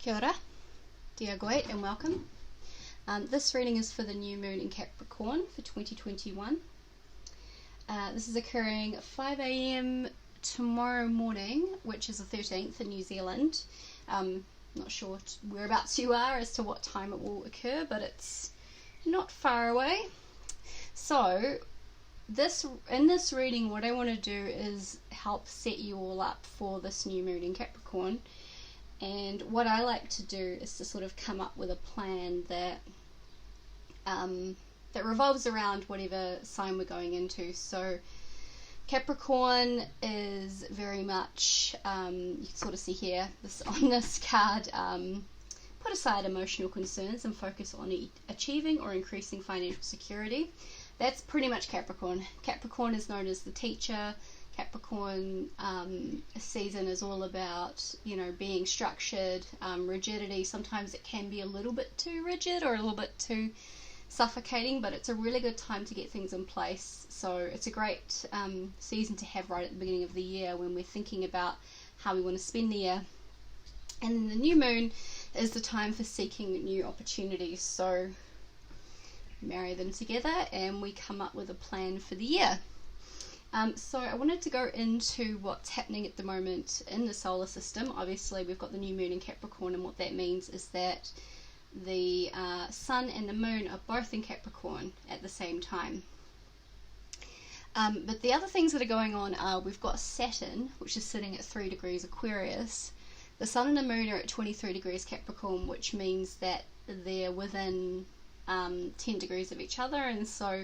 Kia ora, Diagoit, and welcome. This reading is for the new moon in Capricorn for 2021. This is occurring at 5 a.m. tomorrow morning, which is the 13th in New Zealand. Not sure whereabouts you are as to what time it will occur, but it's not far away. So, in this reading, what I want to do is help set you all up for this new moon in Capricorn. And what I like to do is to sort of come up with a plan that that revolves around whatever sign we're going into. So Capricorn is very much, you can sort of see here, on this card, put aside emotional concerns and focus on achieving or increasing financial security. That's pretty much Capricorn. Capricorn is known as the teacher. Capricorn season is all about, being structured, rigidity. Sometimes it can be a little bit too rigid or a little bit too suffocating, but it's a really good time to get things in place. So it's a great season to have right at the beginning of the year when we're thinking about how we want to spend the year. And then the new moon is the time for seeking new opportunities. So marry them together and we come up with a plan for the year. So I wanted to go into what's happening at the moment in the solar system. Obviously we've got the new moon in Capricorn, and what that means is that the sun and the moon are both in Capricorn at the same time. But the other things that are going on are we've got Saturn, which is sitting at 3 degrees Aquarius. The sun and the moon are at 23 degrees Capricorn, which means that they're within 10 degrees of each other, and so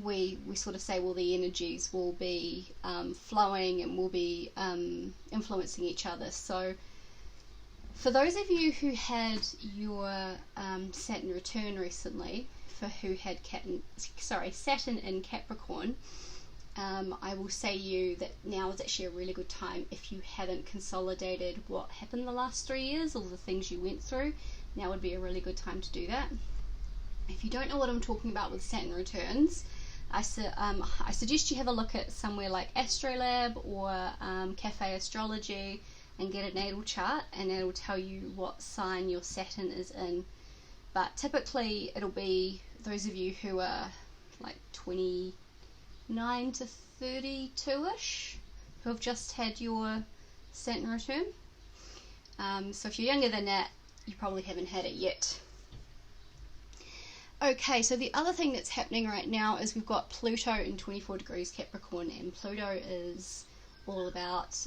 we sort of say, well, the energies will be flowing and will be influencing each other. So for those of you who had your Saturn return recently, for who had Saturn in Capricorn, I will say you that now is actually a really good time. If you haven't consolidated what happened the last 3 years, all the things you went through, now would be a really good time to do that. If you don't know what I'm talking about with Saturn returns, I suggest you have a look at somewhere like Astrolab or Cafe Astrology and get a natal chart, and it'll tell you what sign your Saturn is in. But typically it'll be those of you who are like 29 to 32ish who have just had your Saturn return. So if you're younger than that, you probably haven't had it yet. Okay, so the other thing that's happening right now is we've got Pluto in 24 degrees Capricorn, and Pluto is all about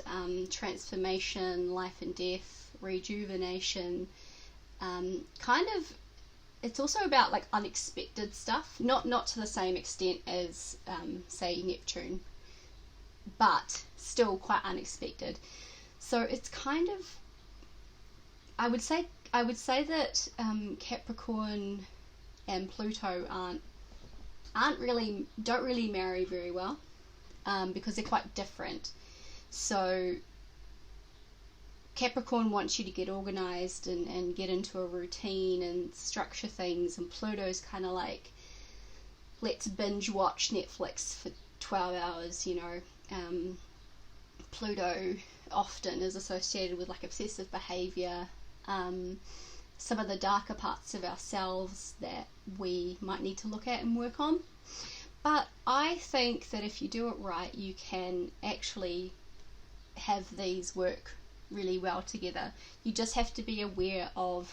transformation, life and death, rejuvenation, it's also about like unexpected stuff, not to the same extent as say Neptune, but still quite unexpected. So it's kind of, I would say that Capricorn and Pluto don't really marry very well, because they're quite different. So Capricorn wants you to get organized and get into a routine and structure things, and Pluto's kind of like, let's binge watch Netflix for 12 hours, Pluto often is associated with like obsessive behavior, some of the darker parts of ourselves that we might need to look at and work on. But I think that if you do it right, you can actually have these work really well together. You just have to be aware of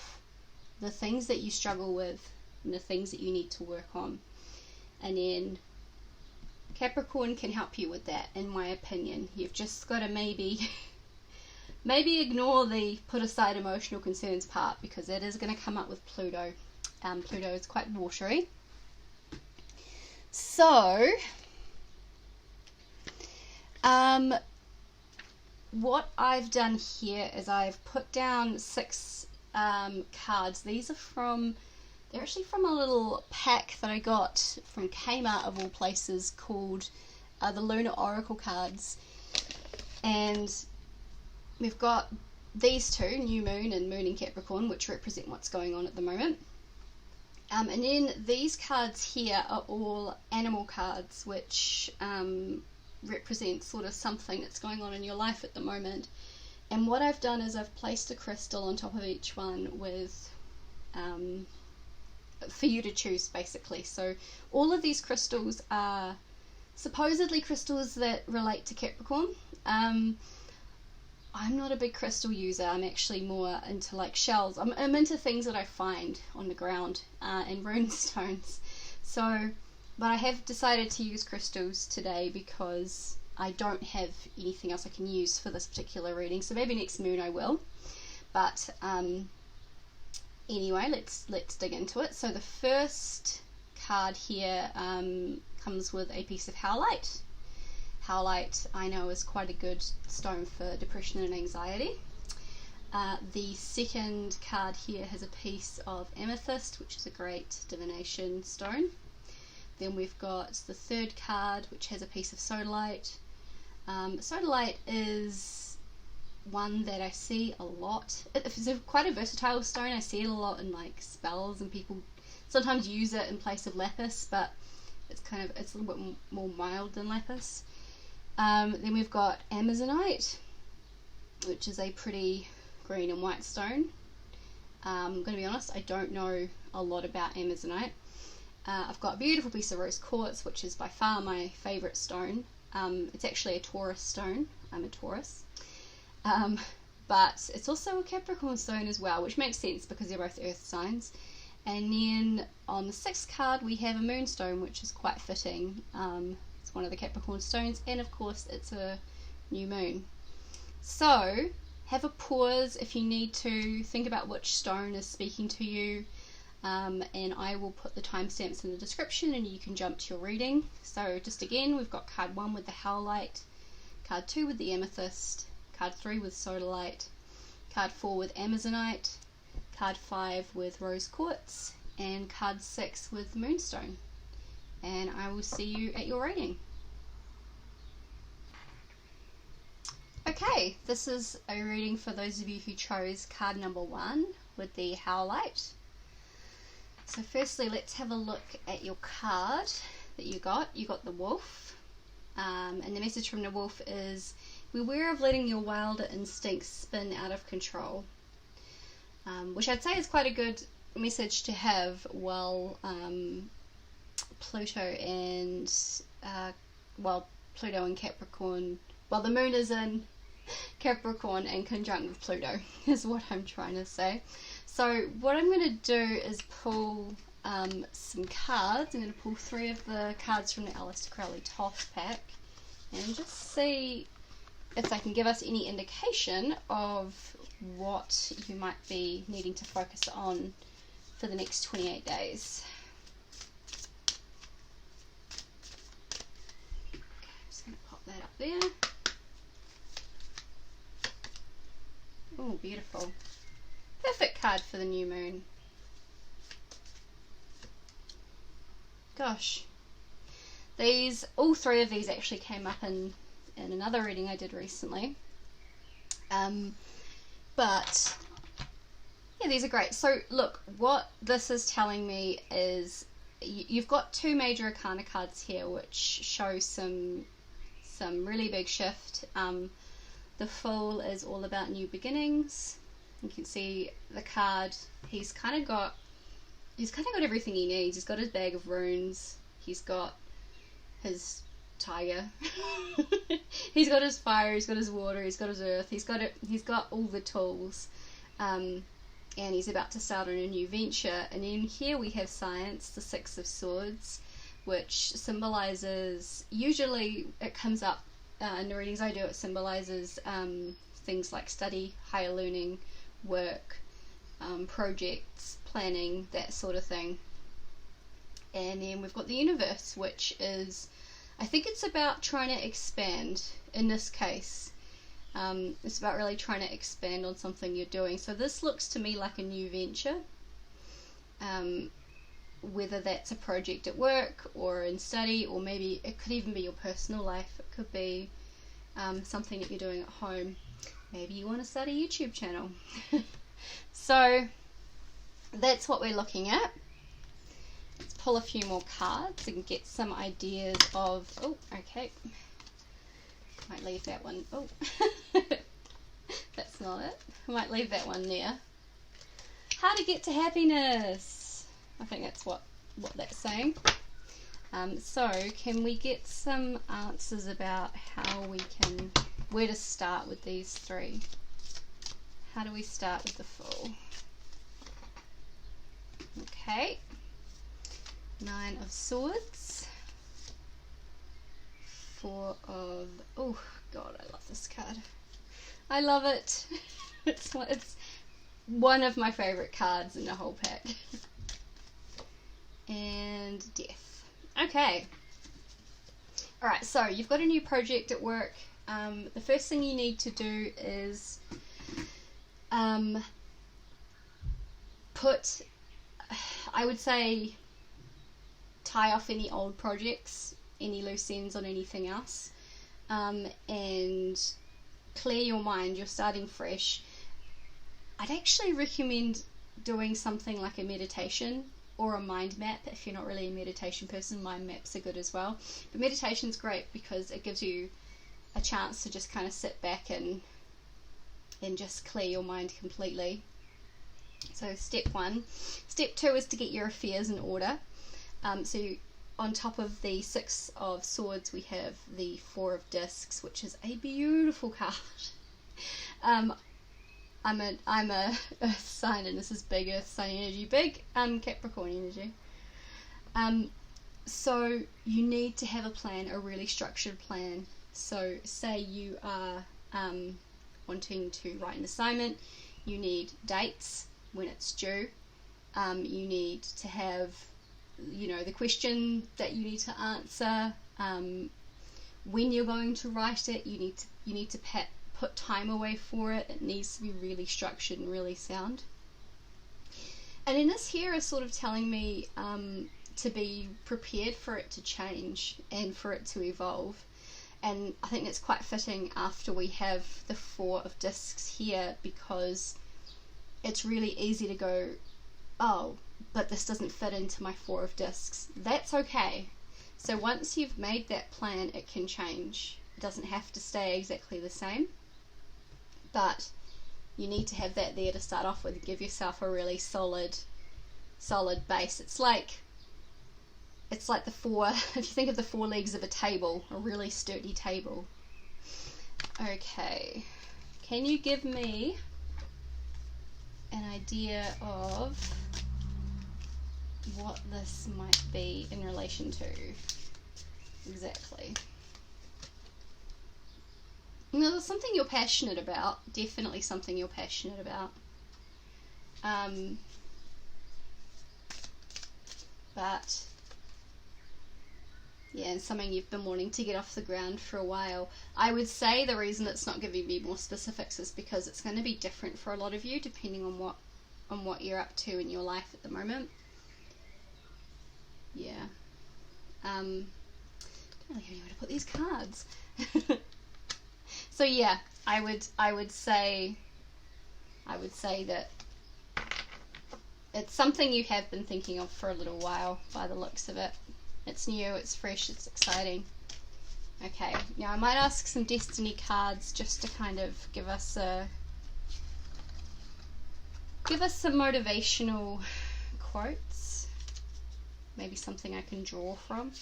the things that you struggle with and the things that you need to work on. And then Capricorn can help you with that, in my opinion. You've just got to maybe ignore the put aside emotional concerns part, because it is going to come up with Pluto. Pluto is quite watery. So, what I've done here is I've put down 6 cards. They're actually from a little pack that I got from Kmart of all places, called the Lunar Oracle cards. And we've got these two, New Moon and Moon in Capricorn, which represent what's going on at the moment. And then these cards here are all animal cards, which represent sort of something that's going on in your life at the moment. And what I've done is I've placed a crystal on top of each one with for you to choose, basically. So all of these crystals are supposedly crystals that relate to Capricorn. I'm not a big crystal user. I'm actually more into like shells. I'm into things that I find on the ground and runestones. So, but I have decided to use crystals today because I don't have anything else I can use for this particular reading. So maybe next moon I will. But anyway, let's dig into it. So the first card here comes with a piece of Howlite. Howlite, I know, is quite a good stone for depression and anxiety. The second card here has a piece of Amethyst, which is a great divination stone. Then we've got the third card, which has a piece of Sodalite. Sodalite is one that I see a lot. It's quite a versatile stone. I see it a lot in like spells, and people sometimes use it in place of lapis, but it's a little bit more mild than lapis. Then we've got Amazonite, which is a pretty green and white stone. I'm going to be honest, I don't know a lot about Amazonite. I've got a beautiful piece of rose quartz, which is by far my favourite stone. It's actually a Taurus stone. I'm a Taurus. But it's also a Capricorn stone as well, which makes sense because they're both earth signs. And then on the sixth card we have a Moonstone, which is quite fitting. It's one of the Capricorn stones, and of course it's a new moon. So have a pause if you need to, think about which stone is speaking to you, and I will put the timestamps in the description and you can jump to your reading. So just again, we've got card 1 with the Howlite, card 2 with the Amethyst, card 3 with Sodalite, card 4 with Amazonite, card 5 with rose quartz, and card 6 with Moonstone. And I will see you at your reading. Okay, this is a reading for those of you who chose card number 1 with the Howlite. So firstly, let's have a look at your card that you got. You got the wolf, and the message from the wolf is, beware of letting your wilder instincts spin out of control. Which I'd say is quite a good message to have while Pluto and Pluto and Capricorn, well, the moon is in Capricorn and conjunct with Pluto is what I'm trying to say. So what I'm going to do is pull some cards. I'm going to pull 3 of the cards from the Aleister Crowley Thoth pack and just see if they can give us any indication of what you might be needing to focus on for the next 28 days. Okay, I'm just going to pop that up there. Oh, beautiful. Perfect card for the new moon. Gosh. All 3 of these actually came up in another reading I did recently. But yeah, these are great. So look, what this is telling me is you've got 2 major arcana cards here which show some really big shift. The Fool is all about new beginnings. You can see the card, he's kind of got everything he needs. He's got his bag of runes, he's got his tiger, he's got his fire, he's got his water, he's got his earth, he's got all the tools, and he's about to start on a new venture. And then here we have Science, the 6 of Swords, which symbolizes, usually it comes up in the readings I do, it symbolizes things like study, higher learning, work, projects, planning, that sort of thing. And then we've got the Universe, which is, I think it's about trying to expand in this case. It's about really trying to expand on something you're doing. So this looks to me like a new venture, whether that's a project at work or in study, or maybe it could even be your personal life. It could be something that you're doing at home. Maybe you want to start a YouTube channel. So that's what we're looking at. Let's pull a few more cards and get some ideas of, oh, okay, might leave that one. Oh, That's not it. I might leave that one there. How to get to happiness. I think that's what that's saying. So can we get some answers about where to start with these three? How do we start with the Fool? Okay. 9 of Swords. 4 of... Oh, God, I love this card. I love it. It's one of my favourite cards in the whole pack. And Death. Okay. Alright, so you've got a new project at work. The first thing you need to do is I would say, tie off any old projects, any loose ends on anything else, and clear your mind. You're starting fresh. I'd actually recommend doing something like a meditation or a mind map. If you're not really a meditation person, mind maps are good as well. But meditation's great because it gives you a chance to just kind of sit back and just clear your mind completely. So step 1. Step 2 is to get your affairs in order. So on top of the 6 of Swords, we have the 4 of Discs, which is a beautiful card. I'm a Earth sign, and this is big Earth sign energy, big Capricorn energy. So you need to have a plan, a really structured plan. So say you are wanting to write an assignment, you need dates when it's due. You need to have, the question that you need to answer. When you're going to write it, you need to put time away for it. It needs to be really structured and really sound. And then this here is sort of telling me to be prepared for it to change and for it to evolve. And I think it's quite fitting after we have the 4 of Discs here, because it's really easy to go, oh, but this doesn't fit into my 4 of Discs. That's okay. So once you've made that plan, it can change. It doesn't have to stay exactly the same. But you need to have that there to start off with. Give yourself a really solid base. It's like the 4, if you think of the 4 legs of a table, a really sturdy table. Okay, can you give me an idea of what this might be in relation to exactly? There's something you're passionate about, definitely something you're passionate about. But yeah, and something you've been wanting to get off the ground for a while. I would say the reason it's not giving me more specifics is because it's going to be different for a lot of you depending on what you're up to in your life at the moment. Yeah. Don't really know where to put these cards. So yeah, I would say that it's something you have been thinking of for a little while by the looks of it. It's new, it's fresh, it's exciting. Okay, now I might ask some Destiny cards just to kind of give us some motivational quotes. Maybe something I can draw from.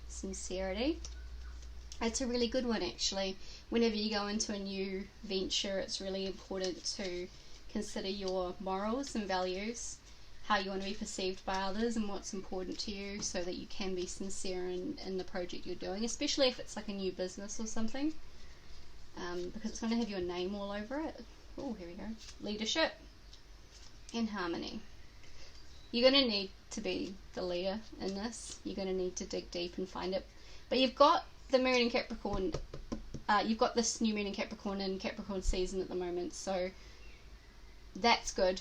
Sincerity. It's a really good one, actually. Whenever you go into a new venture, it's really important to consider your morals and values, how you want to be perceived by others and what's important to you, so that you can be sincere in the project you're doing, especially if it's like a new business or something, because it's going to have your name all over it. Oh, here we go. Leadership and harmony. You're going to need to be the leader in this. You're going to need to dig deep and find it. But you've got the Moon in Capricorn, you've got this new Moon in Capricorn season at the moment, so that's good.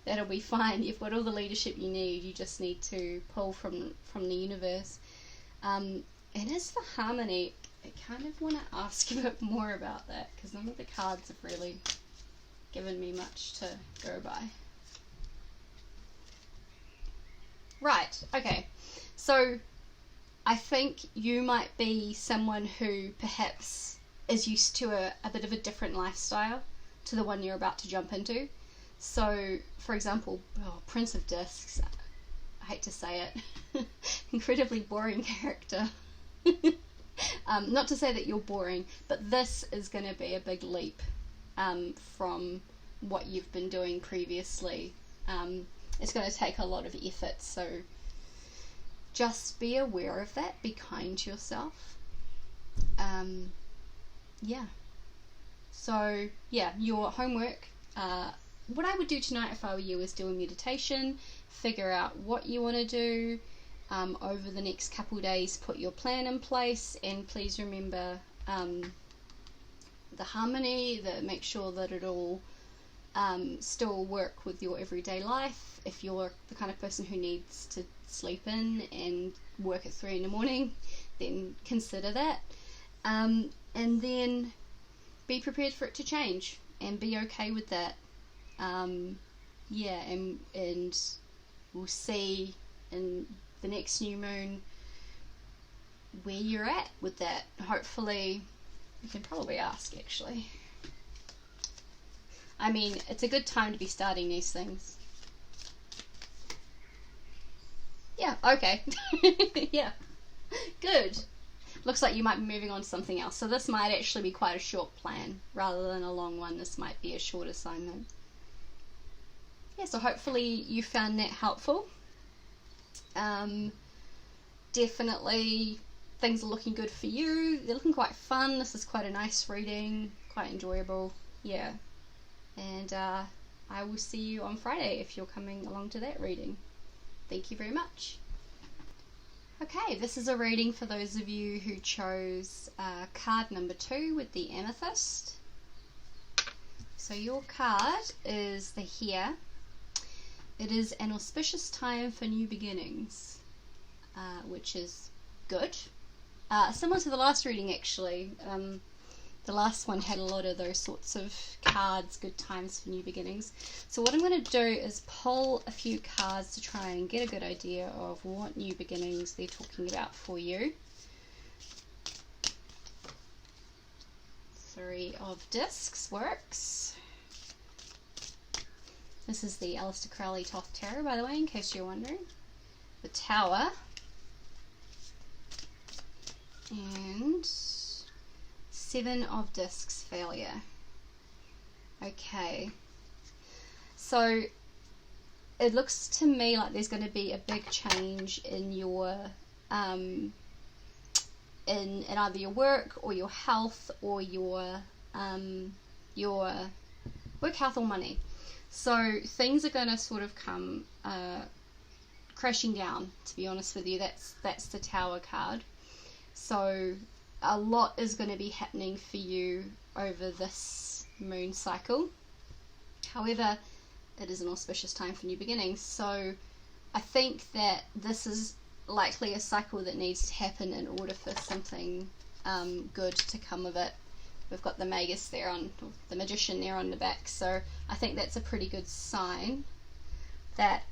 That'll be fine. You've got all the leadership you need. You just need to pull from the universe. And as for harmony, I kind of want to ask a bit more about that, because none of the cards have really given me much to go by. Right, okay. So I think you might be someone who perhaps is used to a bit of a different lifestyle to the one you're about to jump into. So, for example, Prince of Discs, I hate to say it, incredibly boring character. Not to say that you're boring, but this is going to be a big leap from what you've been doing previously. It's going to take a lot of effort, so just be aware of that. Be kind to yourself. Yeah. So, yeah, your homework, what I would do tonight if I were you is do a meditation, figure out what you want to do over the next couple of days, put your plan in place, and please remember the harmony, make sure that it'll still work with your everyday life. If you're the kind of person who needs to sleep in and work at 3 in the morning, then consider that. And then be prepared for it to change and be okay with that. Yeah, and we'll see in the next new moon where you're at with that. Hopefully, you can probably ask, actually. I mean, it's a good time to be starting these things. Yeah, okay. Yeah, good. Looks like you might be moving on to something else. So this might actually be quite a short plan rather than a long one. This might be a short assignment. Yeah, so hopefully you found that helpful. Definitely things are looking good for you. They're looking quite fun. This is quite a nice reading, quite enjoyable. Yeah. And I will see you on Friday if you're coming along to that reading. Thank you very much. Okay, this is a reading for those of you who chose card number 2 with the Amethyst. So your card is the Here. It is an auspicious time for new beginnings, which is good. Similar to the last reading, actually. The last one had a lot of those sorts of cards, good times for new beginnings. So what I'm going to do is pull a few cards to try and get a good idea of what new beginnings they're talking about for you. 3 of Discs works. This is the Aleister Crowley Thoth Tarot, by the way, in case you're wondering. The Tower. And 7 of Discs, Failure. Okay. So it looks to me like there's going to be a big change in your in either your work or your health or your work, health, or money. So things are going to sort of come crashing down, to be honest with you. That's the Tower card. So a lot is going to be happening for you over this moon cycle. However, it is an auspicious time for new beginnings. So I think that this is likely a cycle that needs to happen in order for something good to come of it. We've got the Magus there the Magician there on the back, so I think that's a pretty good sign that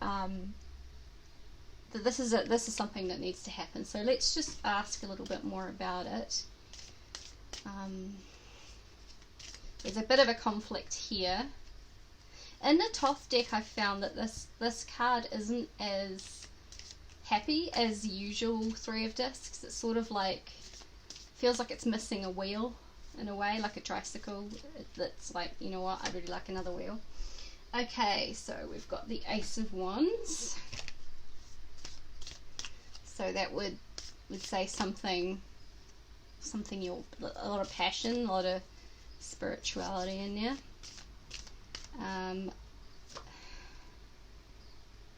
that this is something that needs to happen. So let's just ask a little bit more about it. There's a bit of a conflict here. In the Thoth deck, I found that this card isn't as happy as the usual 3 of Discs. It's sort of like, feels like it's missing a wheel in a way, like a tricycle that's like, you know what, I'd really like another wheel. Okay, so we've got the Ace of Wands. So that would say something a lot of passion, a lot of spirituality in there.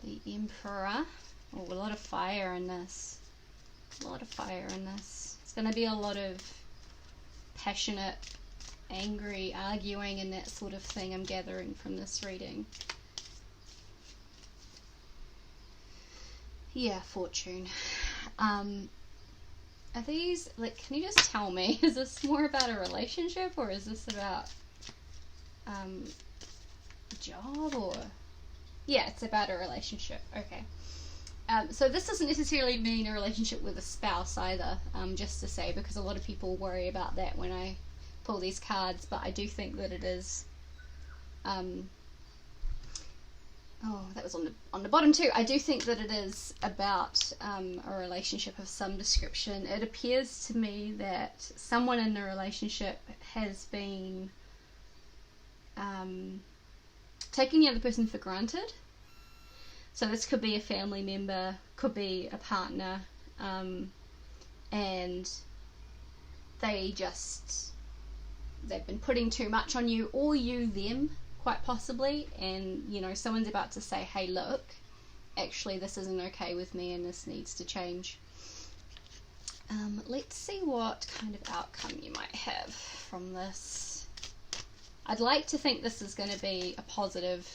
The Emperor. Oh, a lot of fire in this. A lot of fire in this. It's going to be a lot of passionate, angry, arguing, and that sort of thing I'm gathering from this reading. Yeah, Fortune. Are these, like, can you just tell me, is this more about a relationship, or is this about a job, or? Yeah, it's about a relationship. Okay. So this doesn't necessarily mean a relationship with a spouse either, just to say, because a lot of people worry about that when I pull these cards, but I do think that it is oh, that was on the bottom too. I do think that it is about a relationship of some description. It appears to me that someone in the relationship has been taking the other person for granted. So this could be a family member, could be a partner, and they've been putting too much on you, or you them, quite possibly, and you know, someone's about to say, hey look, actually this isn't okay with me and this needs to change. Let's see what kind of outcome you might have from this. I'd like to think this is going to be a positive.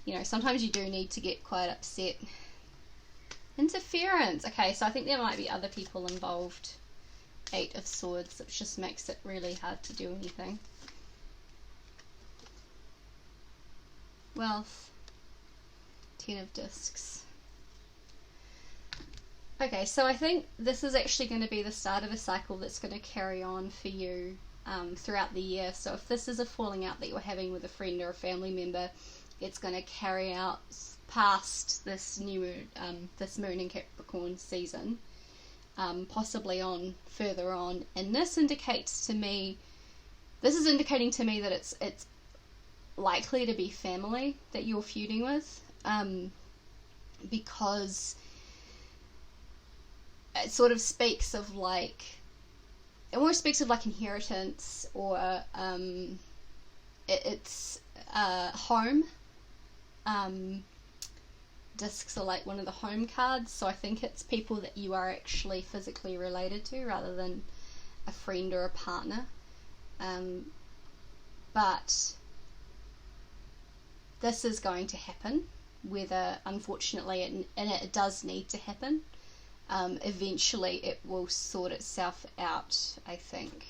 You know, sometimes you do need to get quite upset. Interference. Okay, so I think there might be other people involved. 8 of Swords, which just makes it really hard to do anything. Wealth. 10 of Discs. Okay, so I think this is actually going to be the start of a cycle that's going to carry on for you throughout the year. So if this is a falling out that you're having with a friend or a family member, it's going to carry out past this new this Moon in Capricorn season, possibly on further on. And this indicates to me, this is indicating to me that it's likely to be family that you're feuding with, because it sort of speaks of like, it almost speaks of like inheritance, or it's home. Discs are like one of the home cards, so I think it's people that you are actually physically related to rather than a friend or a partner. But this is going to happen, whether unfortunately it does need to happen. Eventually it will sort itself out, I think.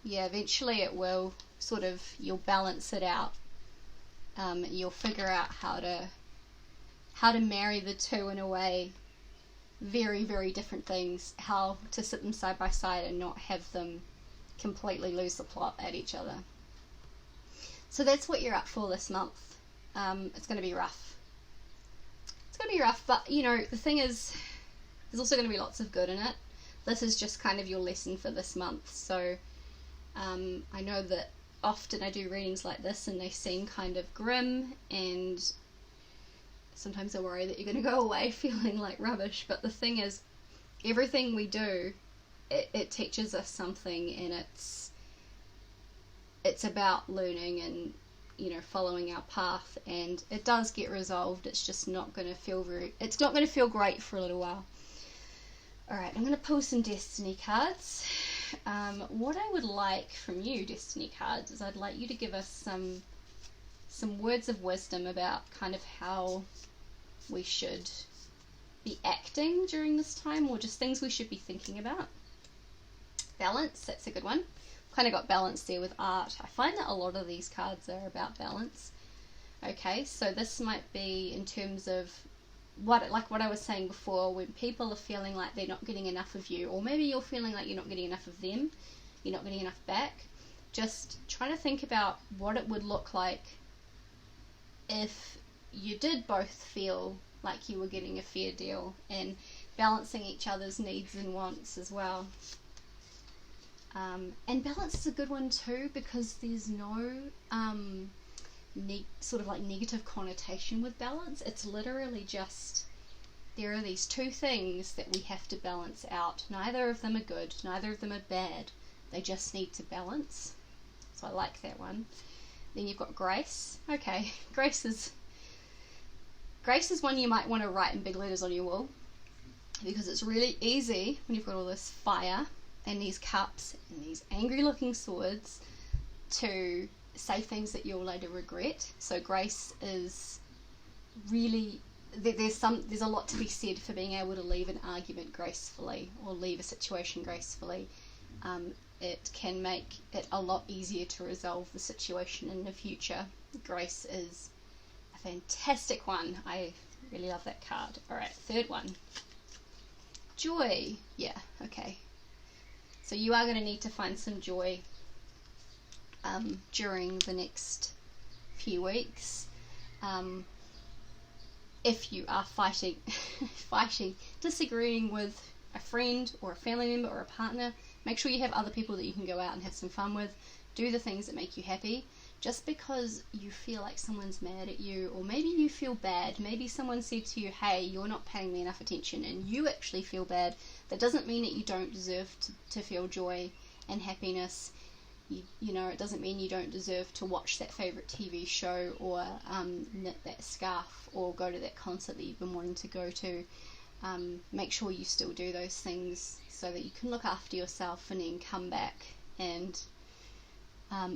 Yeah, eventually it will sort of, you'll balance it out. You'll figure out how to marry the two in a way, very, very different things, how to sit them side by side and not have them completely lose the plot at each other. So that's what you're up for this month. It's going to be rough. It's going to be rough, but you know, the thing is, there's also going to be lots of good in it. This is just kind of your lesson for this month. So I know that often I do readings like this and they seem kind of grim, and sometimes I worry that you're going to go away feeling like rubbish, but the thing is, everything we do, it teaches us something, and it's about learning and, you know, following our path, and it does get resolved. It's just not going to feel it's not going to feel great for a little while. Alright, I'm going to pull some Destiny cards. What I would like from you, Destiny cards, is I'd like you to give us some words of wisdom about kind of how we should be acting during this time, or just things we should be thinking about. Balance, that's a good one. Kind of got balance there with art. I find that a lot of these cards are about balance. Okay, so this might be in terms of what I was saying before, when people are feeling like they're not getting enough of you, or maybe you're feeling like you're not getting enough of them, you're not getting enough back. Just trying to think about what it would look like if you did both feel like you were getting a fair deal, and balancing each other's needs and wants as well. And balance is a good one too, because there's no sort of like negative connotation with balance. It's literally just, there are these two things that we have to balance out. Neither of them are good, neither of them are bad. They just need to balance. So I like that one. Then you've got grace. Okay, grace is one you might want to write in big letters on your wall, because it's really easy when you've got all this fire and these cups and these angry looking swords to say things that you'll later regret. So grace is really, there's a lot to be said for being able to leave an argument gracefully, or leave a situation gracefully. It can make it a lot easier to resolve the situation in the future. Grace is a fantastic one. I really love that card. Alright, third one. Joy. Yeah, okay. So you are going to need to find some joy during the next few weeks. If you are fighting, disagreeing with a friend or a family member or a partner, make sure you have other people that you can go out and have some fun with. Do the things that make you happy. Just because you feel like someone's mad at you, or maybe you feel bad, maybe someone said to you, hey, you're not paying me enough attention, and you actually feel bad, that doesn't mean that you don't deserve to feel joy and happiness. You know, it doesn't mean you don't deserve to watch that favourite TV show, or knit that scarf, or go to that concert that you've been wanting to go to. Make sure you still do those things so that you can look after yourself and then come back and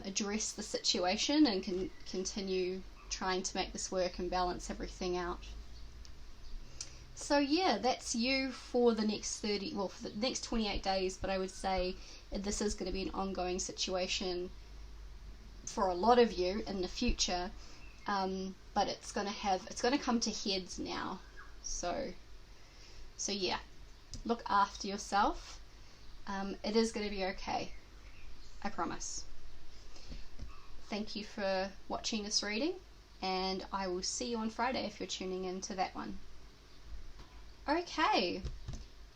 address the situation and can continue trying to make this work and balance everything out. So yeah, that's you for the next for the next 28 days, but I would say this is going to be an ongoing situation for a lot of you in the future, but it's going to come to heads now. So yeah, look after yourself. It is going to be okay, I promise. Thank you for watching this reading, and I will see you on Friday if you're tuning into that one. Okay,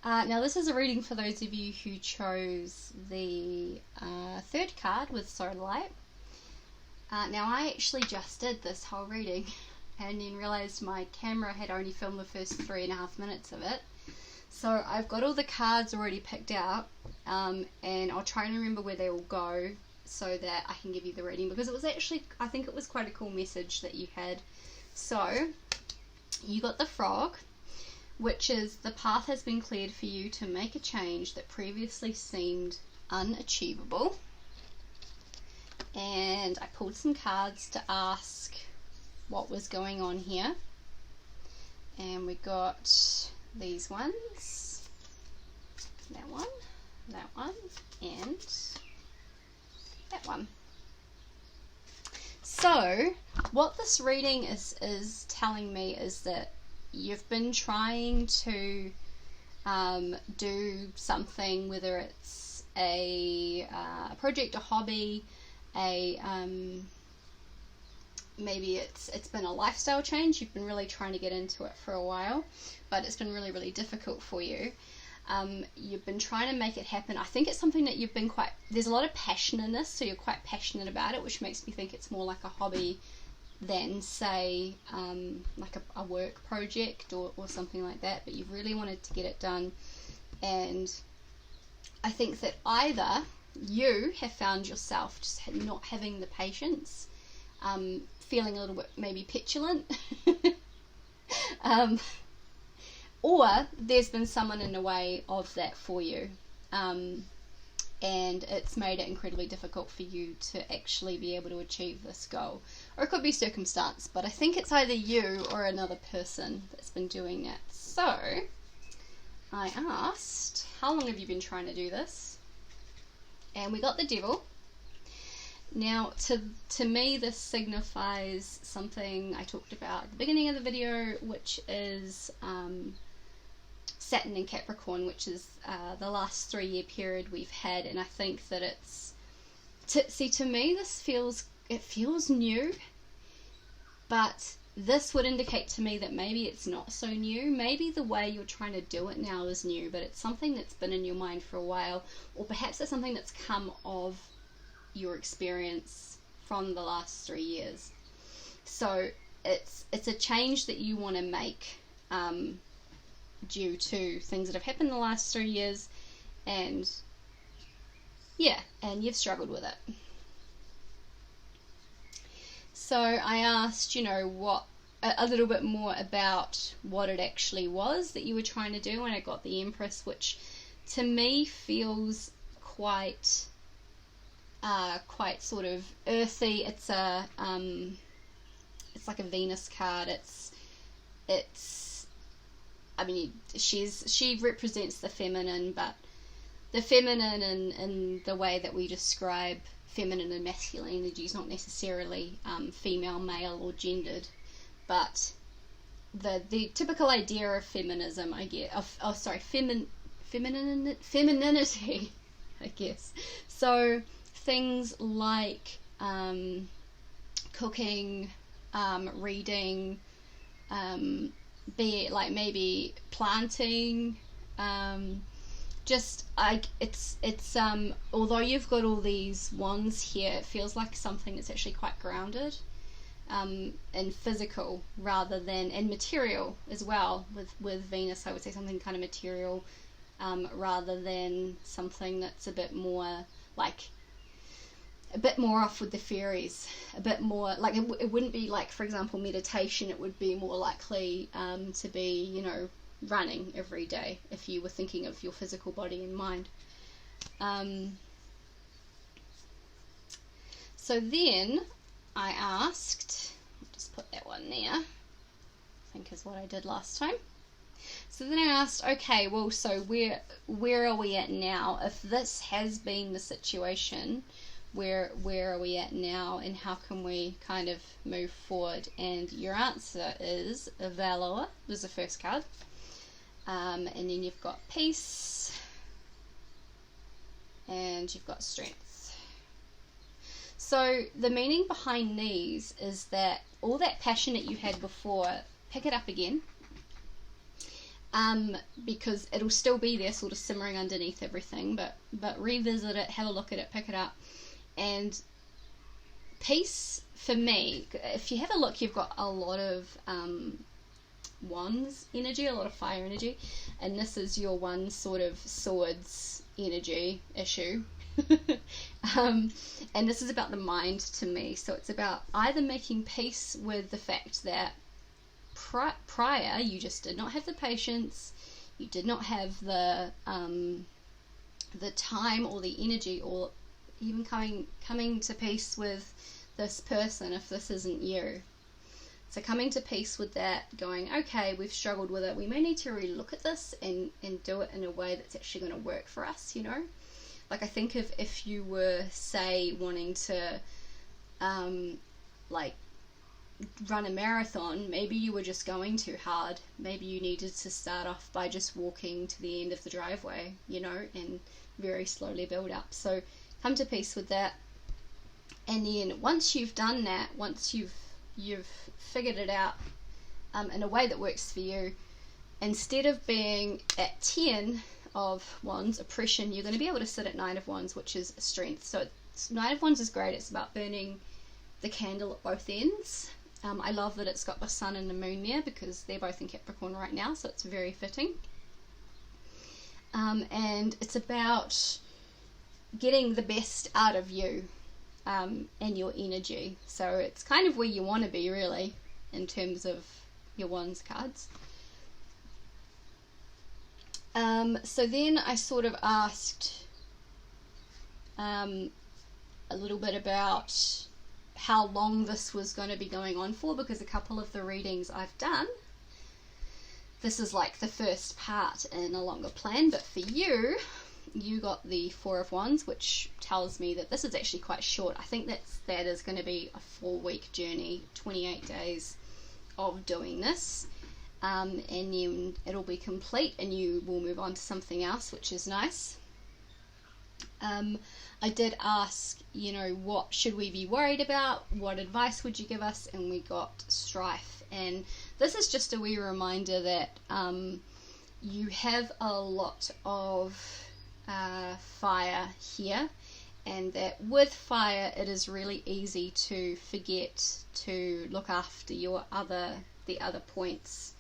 now this is a reading for those of you who chose the third card with Sodalite. Now I actually just did this whole reading and then realised my camera had only filmed the first 3.5 minutes of it. So I've got all the cards already picked out, and I'll try and remember where they all go so that I can give you the reading, because it was actually, I think it was quite a cool message that you had. So you got the frog, which is the path has been cleared for you to make a change that previously seemed unachievable. And I pulled some cards to ask what was going on here, and we got these ones, that one, and that one. So what this reading is telling me is that you've been trying to do something, whether it's a project, a hobby, maybe it's been a lifestyle change. You've been really trying to get into it for a while, but it's been really, really difficult for you. You've been trying to make it happen. I think it's something that you've been there's a lot of passion in this, so you're quite passionate about it, which makes me think it's more like a hobby than, say, like a work project or something like that. But you've really wanted to get it done, and I think that either you have found yourself just not having the patience, feeling a little bit maybe petulant, or there's been someone in the way of that for you, and it's made it incredibly difficult for you to actually be able to achieve this goal. Or it could be circumstance, but I think it's either you or another person that's been doing that. So I asked, how long have you been trying to do this? And we got the Devil. Now, to me, this signifies something I talked about at the beginning of the video, which is Saturn in Capricorn, which is the last 3-year period we've had. And I think that it's to me, this feels new, but this would indicate to me that maybe it's not so new. Maybe the way you're trying to do it now is new, but it's something that's been in your mind for a while, or perhaps it's something that's come of your experience from the last 3 years. So it's a change that you want to make due to things that have happened in the last 3 years, and you've struggled with it. So I asked, what a little bit more about what it actually was that you were trying to do, and I got the Empress, which to me feels quite sort of earthy. It's like a Venus card. I mean, she represents the feminine, but the feminine in the way that we describe feminine and masculine energy is not necessarily female, male, or gendered, but the typical idea of feminism, I guess, femininity, I guess. So things like cooking, reading, be it like maybe planting, it's although you've got all these wands here, it feels like something that's actually quite grounded, and physical rather than, and material as well. With Venus, I would say something kind of material, rather than something that's a bit more off with the fairies, a bit more like it wouldn't be like, for example, meditation. It would be more likely to be, you know, running every day if you were thinking of your physical body and mind. So then I asked, I'll just put that one there, I think is what I did last time. So then I asked, okay, well, so where are we at now? If this has been the situation, where are we at now, and how can we kind of move forward? And your answer is Valor was the first card, and then you've got Peace, and you've got Strength. So the meaning behind these is that all that passion that you had before, pick it up again, because it'll still be there sort of simmering underneath everything, but revisit it, have a look at it, pick it up. And Peace, for me, if you have a look, you've got a lot of wands energy, a lot of fire energy, and this is your one sort of swords energy issue. And this is about the mind to me. So it's about either making peace with the fact that prior you just did not have the patience, you did not have the time or the energy, or even coming to peace with this person if this isn't you. So coming to peace with that, going, okay, we've struggled with it, we may need to really look at this and do it in a way that's actually going to work for us, you know. Like, I think if you were, say, wanting to like run a marathon, maybe you were just going too hard. Maybe you needed to start off by just walking to the end of the driveway, you know, and very slowly build up. So come to peace with that, and then once you've done that, once you've figured it out in a way that works for you, instead of being at 10 of wands, oppression, you're going to be able to sit at 9 of wands, which is strength. So 9 of wands is great. It's about burning the candle at both ends. I love that it's got the sun and the moon there, because they're both in Capricorn right now, so it's very fitting. And it's about getting the best out of you and your energy. So it's kind of where you want to be, really, in terms of your wands cards. So then I sort of asked a little bit about how long this was going to be going on for, because a couple of the readings I've done, this is like the first part in a longer plan, but for you got the 4 of wands, which tells me that this is actually quite short. I think that is going to be a 4-week journey, 28 days of doing this, and then it'll be complete and you will move on to something else, which is nice. I did ask, you know, what should we be worried about? What advice would you give us? And we got strife. And this is just a wee reminder that you have a lot of fire here, and that with fire it is really easy to forget to look after the other points,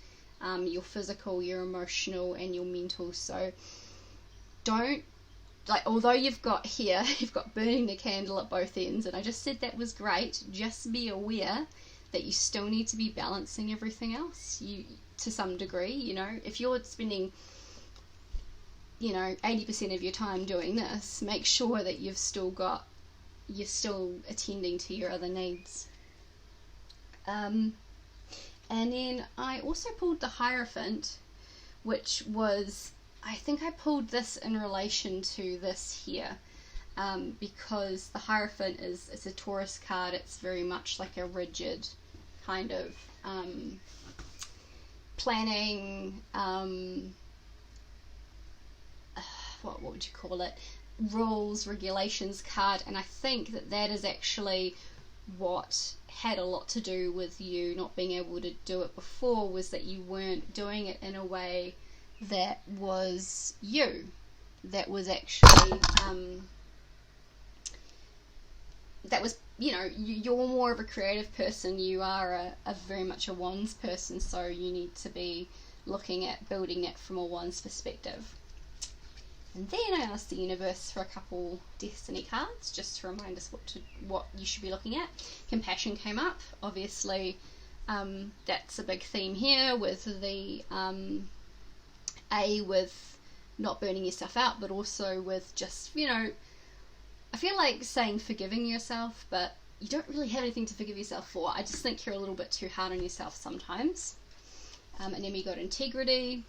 your physical, your emotional, and your mental. So don't, like, although you've got burning the candle at both ends, and I just said that was great, just be aware that you still need to be balancing everything else, to some degree. You know, if you're spending, you know, 80% of your time doing this, make sure that you're still attending to your other needs. And then I also pulled the Hierophant, which was, I think I pulled this in relation to this here, because the Hierophant it's a Taurus card. It's very much like a rigid kind of planning, what would you call it, rules, regulations card, and I think that is actually what had a lot to do with you not being able to do it before, was that you weren't doing it in a way that was you, that was actually that was, you know, you're more of a creative person, you are a very much a wands person, so you need to be looking at building that from a wands perspective. And then I asked the universe for a couple destiny cards just to remind us what you should be looking at. Compassion came up, obviously. That's a big theme here with the with not burning yourself out, but also with just, you know, I feel like saying forgiving yourself, but you don't really have anything to forgive yourself for. I just think you're a little bit too hard on yourself sometimes. And then we got integrity.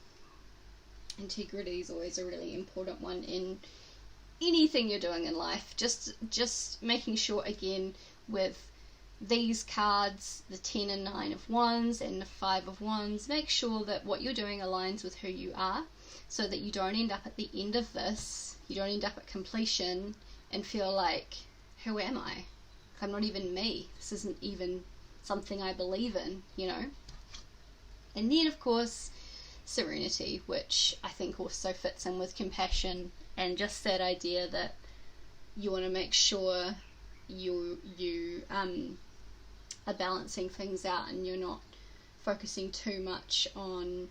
Integrity is always a really important one in anything you're doing in life. Just making sure, again, with these cards, the 10 and 9 of wands and the 5 of wands, make sure that what you're doing aligns with who you are, so that you don't end up at the end of this, you don't end up at completion and feel like, who am I? I'm not even me. This isn't even something I believe in, you know? And then, of course, serenity, which I think also fits in with compassion, and just that idea that you want to make sure you are balancing things out, and you're not focusing too much on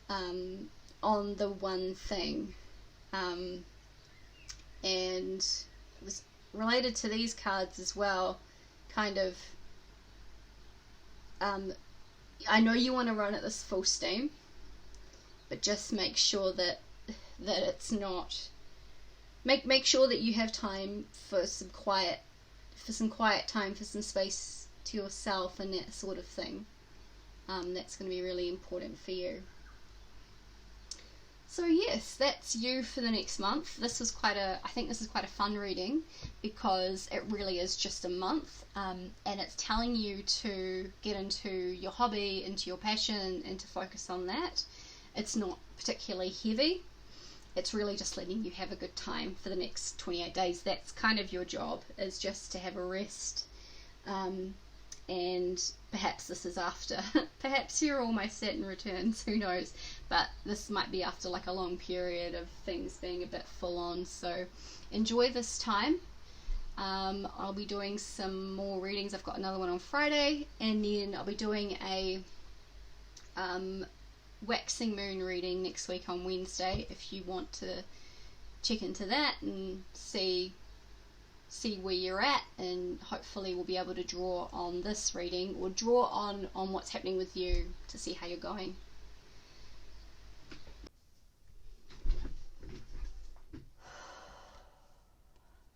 the one thing. And it was related to these cards as well, kind of, I know you want to run at this full steam, but just make sure that it's not, make sure that you have time for some quiet time, for some space to yourself and that sort of thing. That's going to be really important for you. So yes, that's you for the next month. I think this is quite a fun reading, because it really is just a month, and it's telling you to get into your hobby, into your passion, and to focus on that. It's not particularly heavy. It's really just letting you have a good time for the next 28 days. That's kind of your job, is just to have a rest. And perhaps this is after, perhaps you're almost Saturn returns, who knows, but this might be after like a long period of things being a bit full on, so enjoy this time. I'll be doing some more readings. I've got another one on Friday, and then I'll be doing a waxing moon reading next week on Wednesday, if you want to check into that and see where you're at, and hopefully we'll be able to draw on this reading, or draw on what's happening with you, to see how you're going.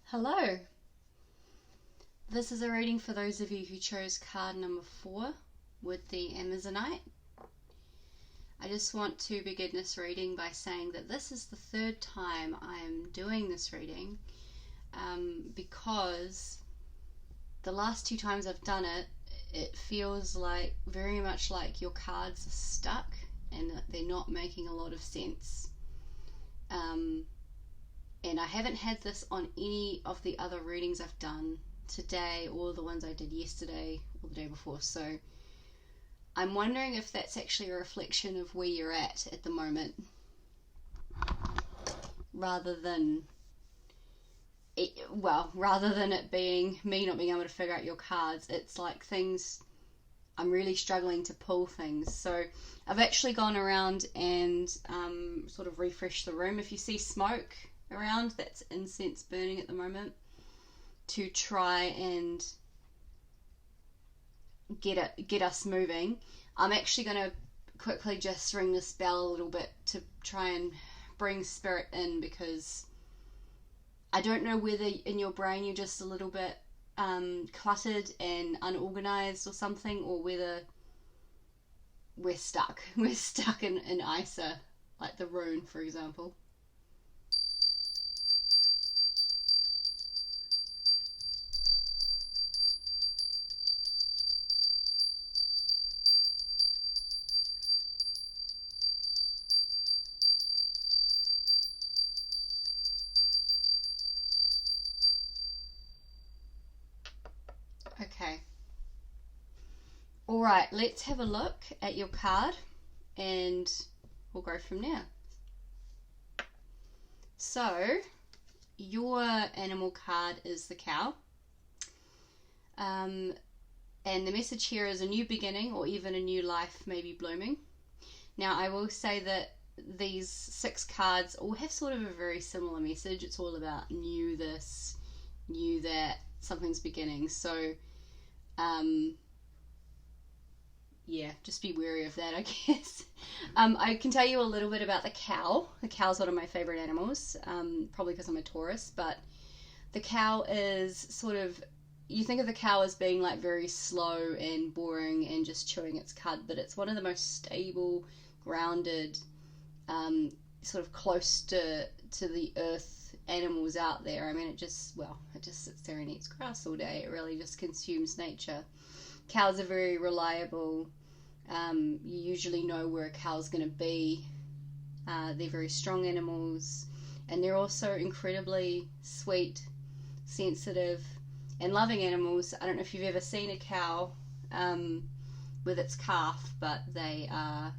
Hello, this is a reading for those of you who chose card number 4 with the Amazonite. I just want to begin this reading by saying that this is the 3rd time I'm doing this reading, because the last 2 times I've done it, it feels like very much like your cards are stuck and that they're not making a lot of sense. And I haven't had this on any of the other readings I've done today, or the ones I did yesterday or the day before, so I'm wondering if that's actually a reflection of where you're at the moment, rather than it being me not being able to figure out your cards. It's like things, I'm really struggling to pull things. So I've actually gone around and sort of refreshed the room. If you see smoke around, that's incense burning at the moment, to try and get us moving. I'm actually going to quickly just ring this bell a little bit to try and bring spirit in, because I don't know whether in your brain you're just a little bit cluttered and unorganized or something, or whether we're stuck in ISA, like the rune, for example. Alright, let's have a look at your card and we'll go from there. So, your animal card is the cow. And the message here is a new beginning or even a new life may be blooming. Now, I will say that these 6 cards all have sort of a very similar message. It's all about new this, new that, something's beginning. So, yeah, just be wary of that, I guess. I can tell you a little bit about the cow. The cow's one of my favorite animals, probably because I'm a Taurus, but the cow is sort of, you think of the cow as being like very slow and boring and just chewing its cud, but it's one of the most stable, grounded, sort of close to the earth animals out there. I mean, it just sits there and eats grass all day. It really just consumes nature. Cows are very reliable. You usually know where a cow's going to be. They're very strong animals, and they're also incredibly sweet, sensitive, and loving animals. I don't know if you've ever seen a cow with its calf, but they are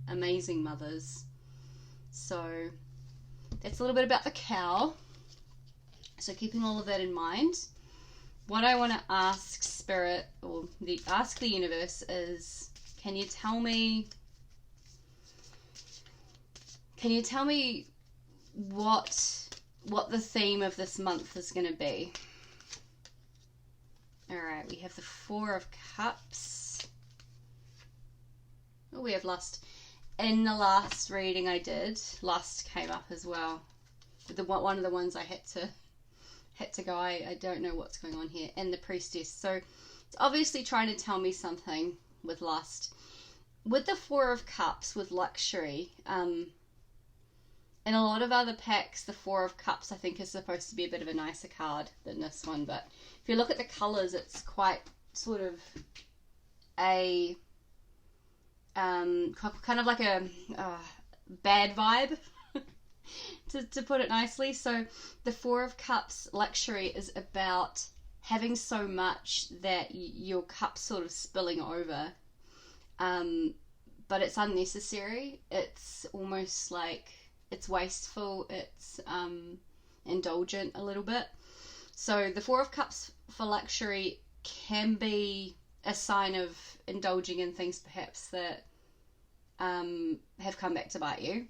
amazing mothers. So that's a little bit about the cow. So keeping all of that in mind, what I want to ask Spirit, or ask the universe, is, can you tell me what the theme of this month is going to be? Alright, we have the 4 of Cups. Oh, we have lust. In the last reading I did, lust came up as well. One of the ones I had to go, I don't know what's going on here. And the Priestess. So it's obviously trying to tell me something with lust. With the 4 of Cups, with luxury, in a lot of other packs, the 4 of Cups I think is supposed to be a bit of a nicer card than this one, but if you look at the colours, it's quite sort of a kind of like a bad vibe, to put it nicely. So the 4 of Cups, luxury, is about having so much that your cup's sort of spilling over, but it's unnecessary. It's almost like it's wasteful, it's indulgent a little bit. So the 4 of Cups for luxury can be a sign of indulging in things perhaps that have come back to bite you.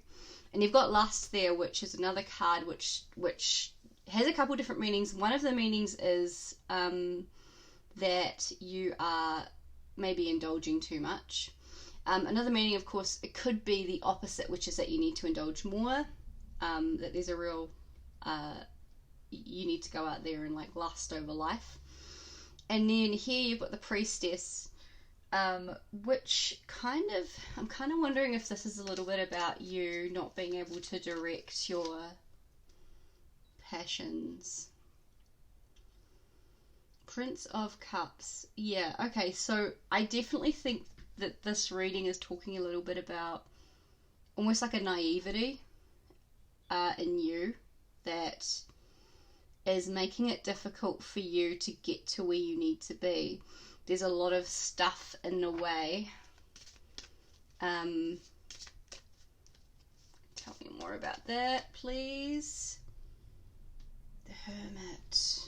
And you've got lust there, which is another card which has a couple different meanings. One of the meanings is that you are maybe indulging too much. Another meaning, of course, it could be the opposite, which is that you need to indulge more, that there's a real, you need to go out there and like lust over life. And then here you've got the Priestess, which I'm kind of wondering if this is a little bit about you not being able to direct your passions. Prince of Cups. Yeah, okay, so I definitely think that this reading is talking a little bit about almost like a naivety in you that is making it difficult for you to get to where you need to be. There's a lot of stuff in the way. Tell me more about that, please. The Hermit.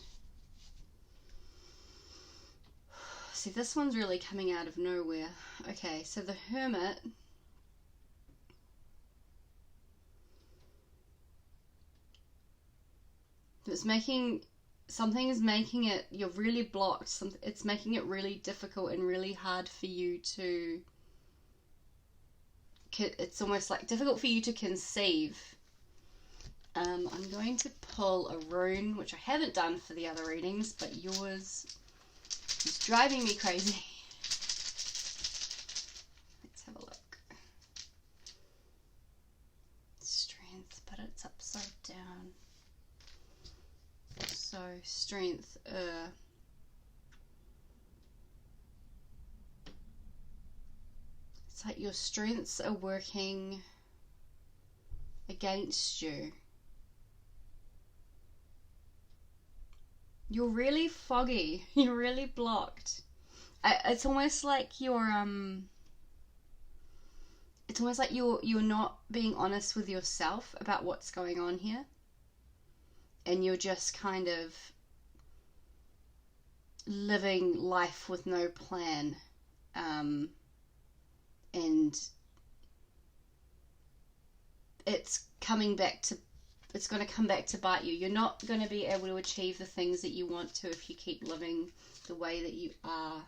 See, this one's really coming out of nowhere. Okay, so the Hermit. Something is making it, you're really blocked. It's making it really difficult and really hard for you to, it's almost like difficult for you to conceive. I'm going to pull a rune, which I haven't done for the other readings, but yours is driving me crazy. Let's have a look. Strength, but it's upside down. So, strength, it's like your strengths are working against you. You're really foggy. You're really blocked. it's almost like you're not being honest with yourself about what's going on here, and you're just kind of living life with no plan, and it's going to come back to bite you. You're not going to be able to achieve the things that you want to if you keep living the way that you are.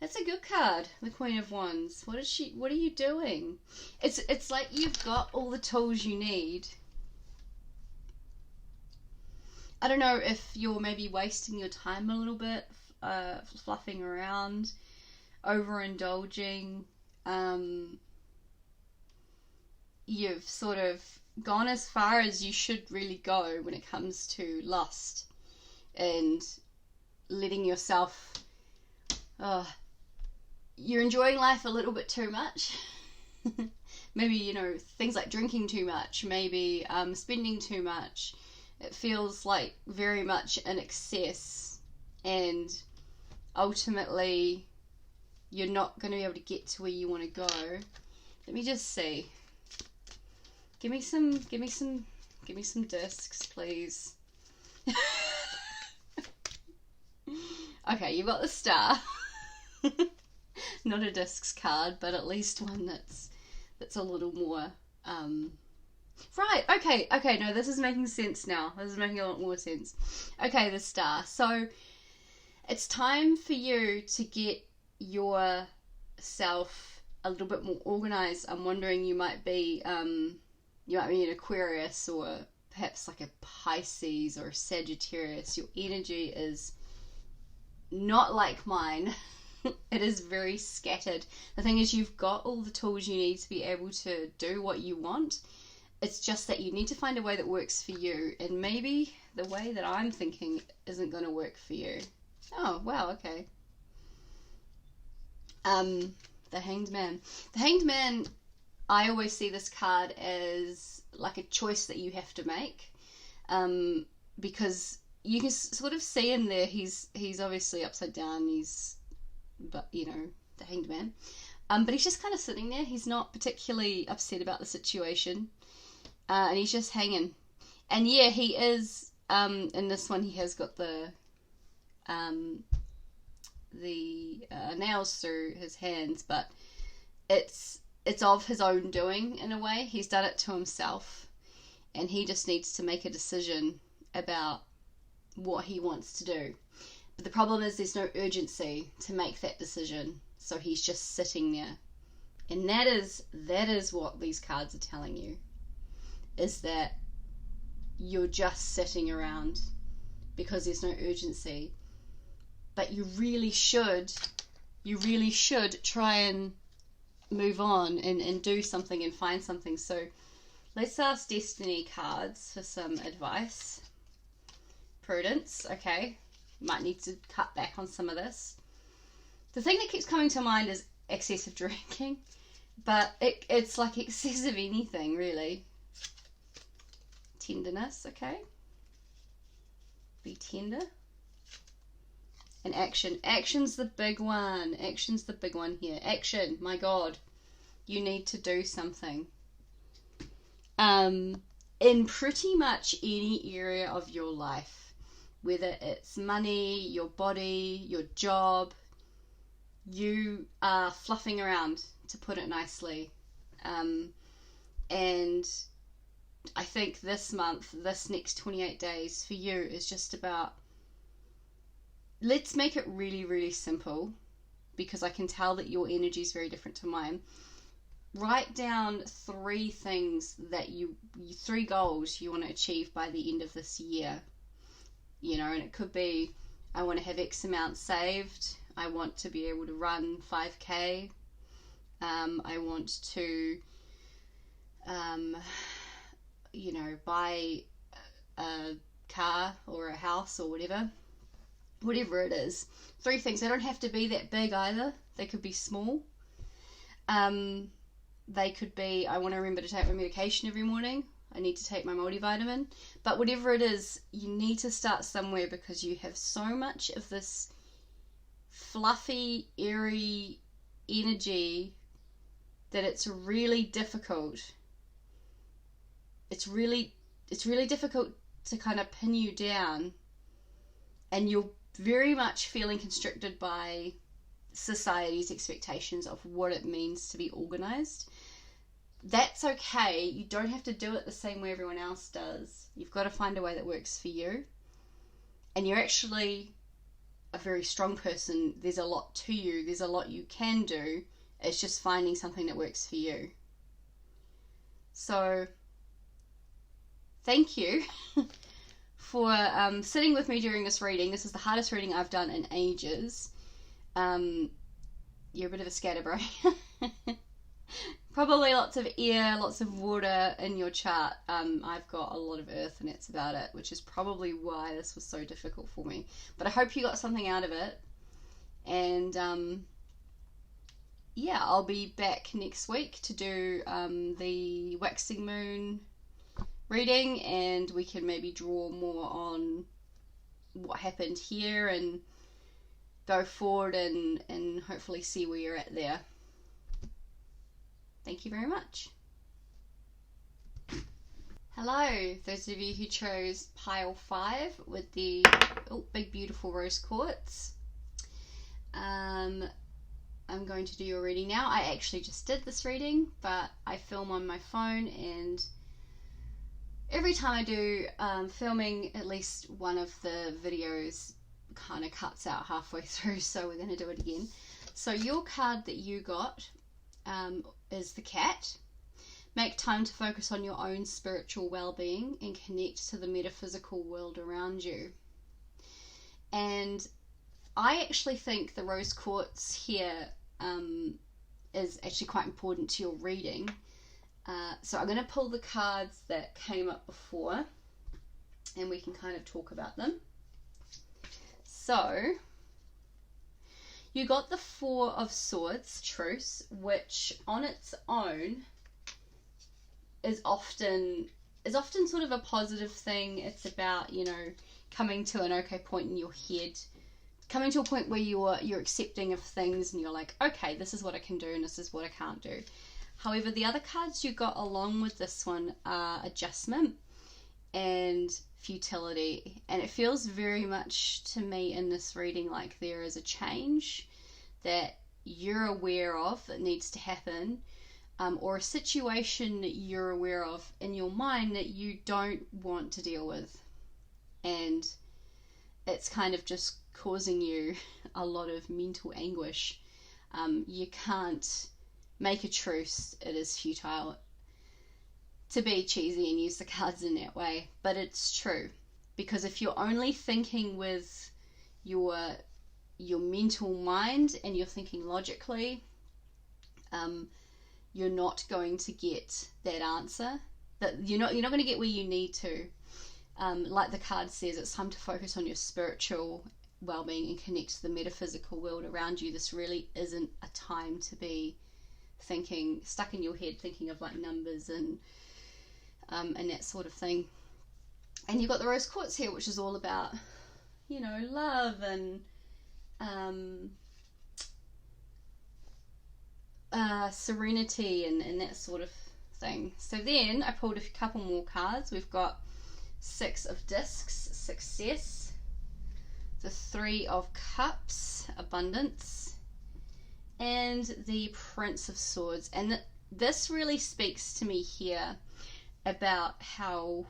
That's a good card, the Queen of Wands. What are you doing? It's like you've got all the tools you need. I don't know if you're maybe wasting your time a little bit, fluffing around, overindulging. You've sort of gone as far as you should really go when it comes to lust and letting yourself... you're enjoying life a little bit too much. Maybe, things like drinking too much, maybe spending too much. It feels like very much an excess, and ultimately you're not going to be able to get to where you want to go. Let me just see. Give me some discs, please. Okay, you've got the Star. Not a discs card, but at least one that's a little more right. Okay, no, this is making sense now. This is making a lot more sense. Okay, the Star. So it's time for you to get yourself a little bit more organized. I'm wondering, you might be an Aquarius, or perhaps like a Pisces or a Sagittarius. Your energy is not like mine. It is very scattered. The thing is, you've got all the tools you need to be able to do what you want. It's just that you need to find a way that works for you, and maybe the way that I'm thinking isn't going to work for you. Oh, wow, okay. The Hanged Man. The Hanged Man, I always see this card as like a choice that you have to make, because you can sort of see in there, he's obviously upside down, the Hanged Man, but he's just kind of sitting there. He's not particularly upset about the situation, and he's just hanging. And yeah, he is, in this one he has got the nails through his hands, but it's of his own doing in a way. He's done it to himself, and he just needs to make a decision about what he wants to do. But the problem is there's no urgency to make that decision, so he's just sitting there. And that is what these cards are telling you, is that you're just sitting around because there's no urgency. But you really should try and move on and do something and find something. So let's ask Destiny cards for some advice. Prudence, okay. Might need to cut back on some of this. The thing that keeps coming to mind is excessive drinking, but it's like excessive anything, really. Tenderness, okay. Be tender. And action. Action's the big one. Action's the big one here. Action, my God. You need to do something. In pretty much any area of your life. Whether it's money, your body, your job, you are fluffing around, to put it nicely. And I think this month, this next 28 days for you is just about, let's make it really, really simple, because I can tell that your energy is very different to mine. Write down 3 things that 3 goals you want to achieve by the end of this year. And it could be, I want to have X amount saved. I want to be able to run 5K. I want to, buy a car or a house or whatever. Whatever it is. 3 things. They don't have to be that big either. They could be small. They could be, I want to remember to take my medication every morning. I need to take my multivitamin. But whatever it is, you need to start somewhere, because you have so much of this fluffy, airy energy that it's really difficult. It's really difficult to kind of pin you down, and you're very much feeling constricted by society's expectations of what it means to be organized. That's okay. You don't have to do it the same way everyone else does. You've got to find a way that works for you. And you're actually a very strong person. There's a lot to you. There's a lot you can do. It's just finding something that works for you. So, thank you for sitting with me during this reading. This is the hardest reading I've done in ages. You're a bit of a scatterbrain. Probably lots of air, lots of water in your chart. I've got a lot of earth, and that's about it, which is probably why this was so difficult for me. But I hope you got something out of it. And yeah, I'll be back next week to do the waxing moon reading, and we can maybe draw more on what happened here and go forward and hopefully see where you're at there. Thank you very much. Hello, those of you who chose pile 5 with the big beautiful rose quartz. I'm going to do your reading now. I actually just did this reading, but I film on my phone, and every time I do filming, at least one of the videos kind of cuts out halfway through, so we're going to do it again. So your card that you got is the cat. Make time to focus on your own spiritual well-being and connect to the metaphysical world around you. And I actually think the rose quartz here is actually quite important to your reading. So I'm going to pull the cards that came up before, and we can kind of talk about them. So you got the 4 of Swords, Truce, which on its own is often sort of a positive thing. It's about, you know, coming to an okay point in your head, coming to a point where you're accepting of things, and you're like, okay, this is what I can do and this is what I can't do. However, the other cards you got along with this one are adjustment and futility, and it feels very much to me in this reading like there is a change that you're aware of that needs to happen, or a situation that you're aware of in your mind that you don't want to deal with, and it's kind of just causing you a lot of mental anguish. You can't make a truce. It is futile to be cheesy and use the cards in that way, but it's true, because if you're only thinking with your mental mind and you're thinking logically, you're not going to get that answer. That you're not going to get where you need to. Like the card says, it's time to focus on your spiritual well-being and connect to the metaphysical world around you. This really isn't a time to be thinking, stuck in your head, thinking of like numbers and that sort of thing. And you've got the rose quartz here, which is all about, you know, love and serenity and that sort of thing. So then I pulled a couple more cards. We've got 6 of Discs, success, the 3 of Cups, abundance, and the Prince of Swords. And this really speaks to me here about how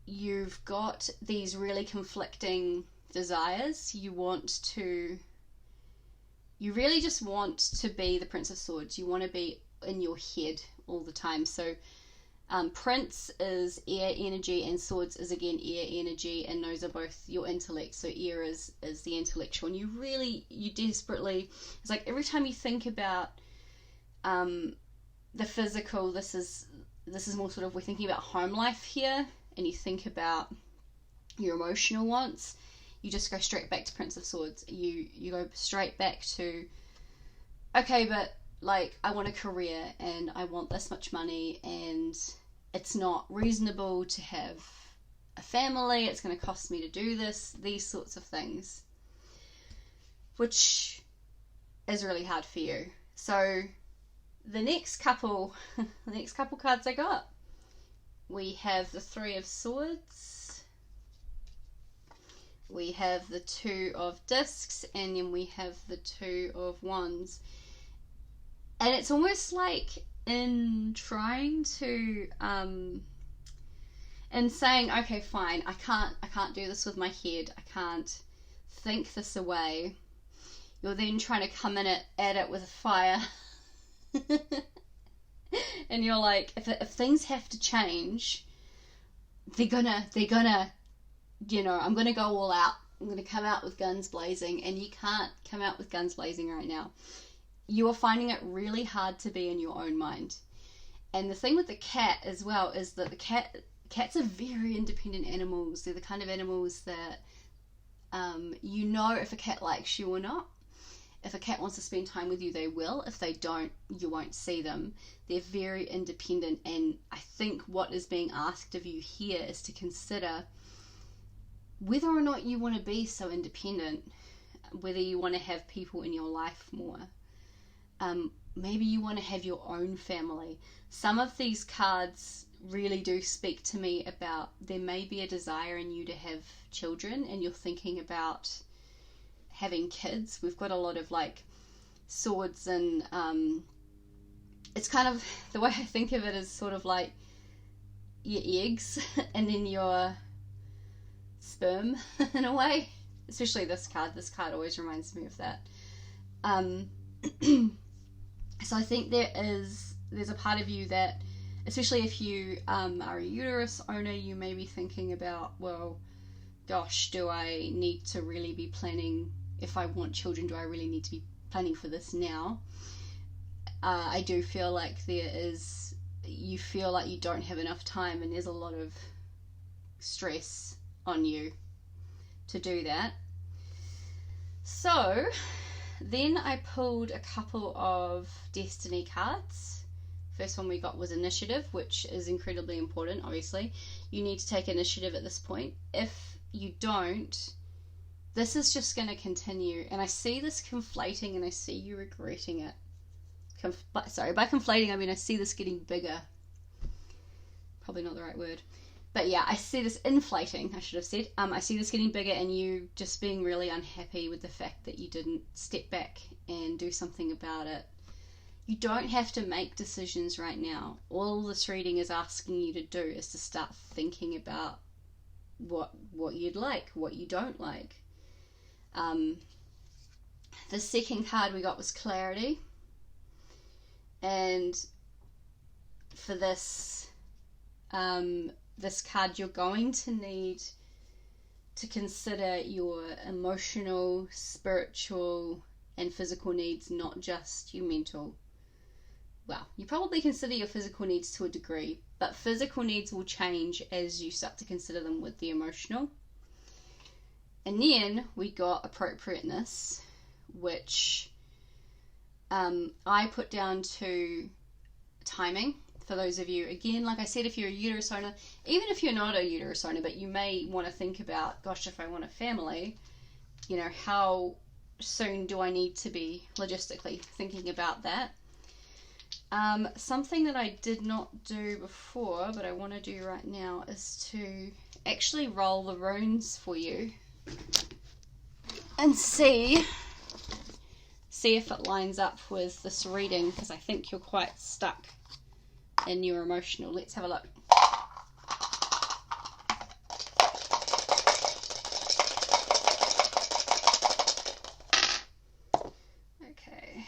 you've got these really conflicting desires. You really just want to be the Prince of Swords. You want to be in your head all the time. So Prince is air energy and Swords is again air energy, and those are both your intellect. So air is the intellectual, and you desperately, it's like every time you think about the physical, this is more sort of, we're thinking about home life here, and you think about your emotional wants, you just go straight back to Prince of Swords. You go straight back to, okay, but like I want a career and I want this much money, and it's not reasonable to have a family, it's going to cost me to do this, these sorts of things. which is really hard for you. So the next couple cards I got, we have the Three of Swords, we have the Two of Discs, and then we have the Two of Wands. And it's almost like in trying to and saying, okay, fine, I can't do this with my head, I can't think this away. You're then trying to come in at it with a fire. And you're like, if things have to change, they're gonna, you know, I'm gonna go all out. I'm gonna come out with guns blazing, and you can't come out with guns blazing right now. You are finding it really hard to be in your own mind. And the thing with the cat as well is that cats are very independent animals. They're the kind of animals that you know if a cat likes you or not. If a cat wants to spend time with you, they will. If they don't, you won't see them. They're very independent, and I think what is being asked of you here is to consider whether or not you want to be so independent, whether you want to have people in your life more. Maybe you want to have your own family. Some of these cards really do speak to me about there may be a desire in you to have children, and you're thinking about having kids. We've got a lot of like swords, and it's kind of, the way I think of it is sort of like your eggs and then your sperm in a way, especially this card always reminds me of that. So I think there's a part of you that, especially if you are a uterus owner, you may be thinking about, well, gosh, do I need to really be planning, if I want children, do I really need to be planning for this now? I do feel like you feel like you don't have enough time, and there's a lot of stress on you to do that. So then I pulled a couple of destiny cards. First one we got was initiative, which is incredibly important. Obviously you need to take initiative at this point. If you don't, this is just going to continue, and I see this conflating, and I see you regretting it. Sorry, by conflating I mean I see this getting bigger. Probably not the right word, but yeah, I see this inflating, I should have said. I see this getting bigger, and you just being really unhappy with the fact that you didn't step back and do something about it. You don't have to make decisions right now. All this reading is asking you to do is to start thinking about what you'd like, what you don't like. The second card we got was clarity, and for this card, you're going to need to consider your emotional, spiritual, and physical needs, not just your mental. Well, you probably consider your physical needs to a degree, but physical needs will change as you start to consider them with the emotional. And then we got appropriateness, which I put down to timing. For those of you, again, like I said, if you're a uterus owner, even if you're not a uterus owner, but you may want to think about, gosh, if I want a family, you know, how soon do I need to be logistically thinking about that? Something that I did not do before, but I want to do right now, is to actually roll the runes for you and see if it lines up with this reading, because I think you're quite stuck in your emotional. Let's have a look. Okay.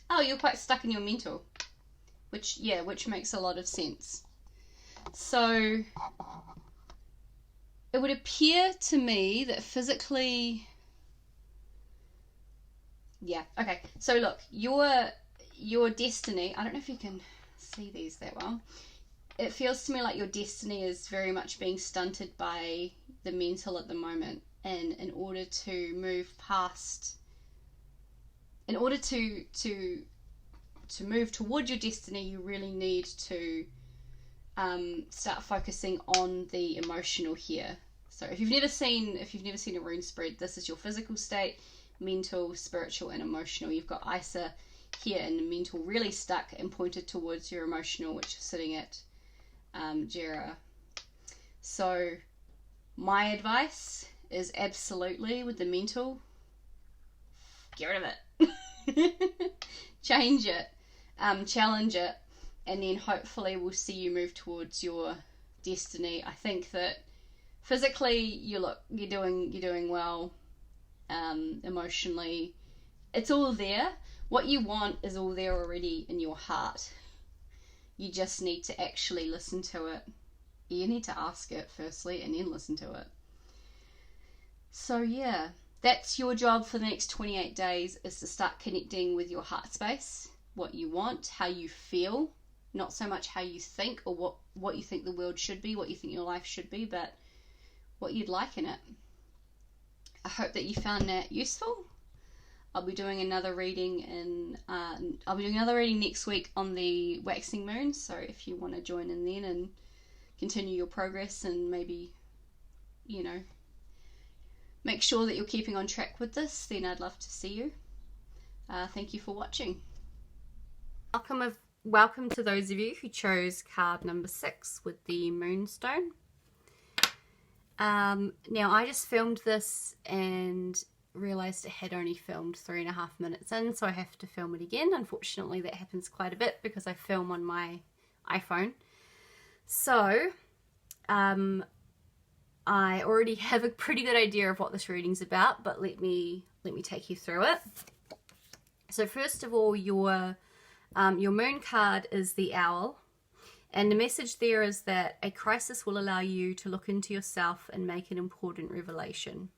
Oh, you're quite stuck in your mental, which makes a lot of sense. So it would appear to me that physically, yeah, okay, so look, your destiny, I don't know if you can see these that well, it feels to me like your destiny is very much being stunted by the mental at the moment, and in order to move past, in order to move toward your destiny, you really need to start focusing on the emotional here. So if you've never seen a rune spread, this is your physical state, mental, spiritual, and emotional. You've got Isa here in the mental, really stuck and pointed towards your emotional, which is sitting at Jera. So my advice is absolutely with the mental, get rid of it. Change it, challenge it, and then hopefully we'll see you move towards your destiny. I think that physically you're doing well. Emotionally, it's all there. What you want is all there already in your heart. You just need to actually listen to it. You need to ask it firstly and then listen to it. So yeah, that's your job for the next 28 days, is to start connecting with your heart space, what you want, how you feel, not so much how you think or what you think the world should be, what you think your life should be, but what you'd like in it. I hope that you found that useful. I'll be doing another reading next week on the waxing moon. So if you want to join in then and continue your progress and maybe, make sure that you're keeping on track with this, then I'd love to see you. Thank you for watching. Welcome to those of you who chose card number 6 with the Moonstone. Now I just filmed this and realized it had only filmed 3.5 minutes in, so I have to film it again. Unfortunately, that happens quite a bit because I film on my iPhone. So I already have a pretty good idea of what this reading's about, but let me take you through it. So first of all, your moon card is the Owl. And the message there is that a crisis will allow you to look into yourself and make an important revelation.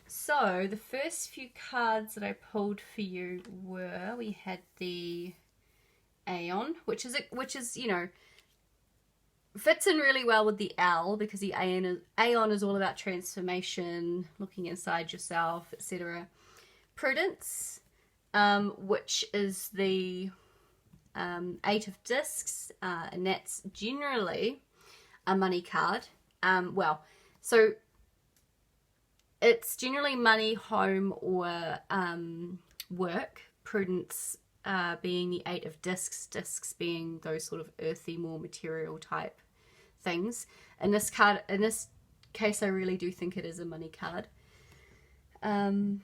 So the first few cards that I pulled for you were, we had the Aeon, which is fits in really well with the Owl, because the Aeon is all about transformation, looking inside yourself, etc. Prudence, which is the 8 of Discs, and that's generally a money card. So it's generally money, home, or work. Prudence being the 8 of Discs, discs being those sort of earthy, more material type things. In this case, I really do think it is a money card. And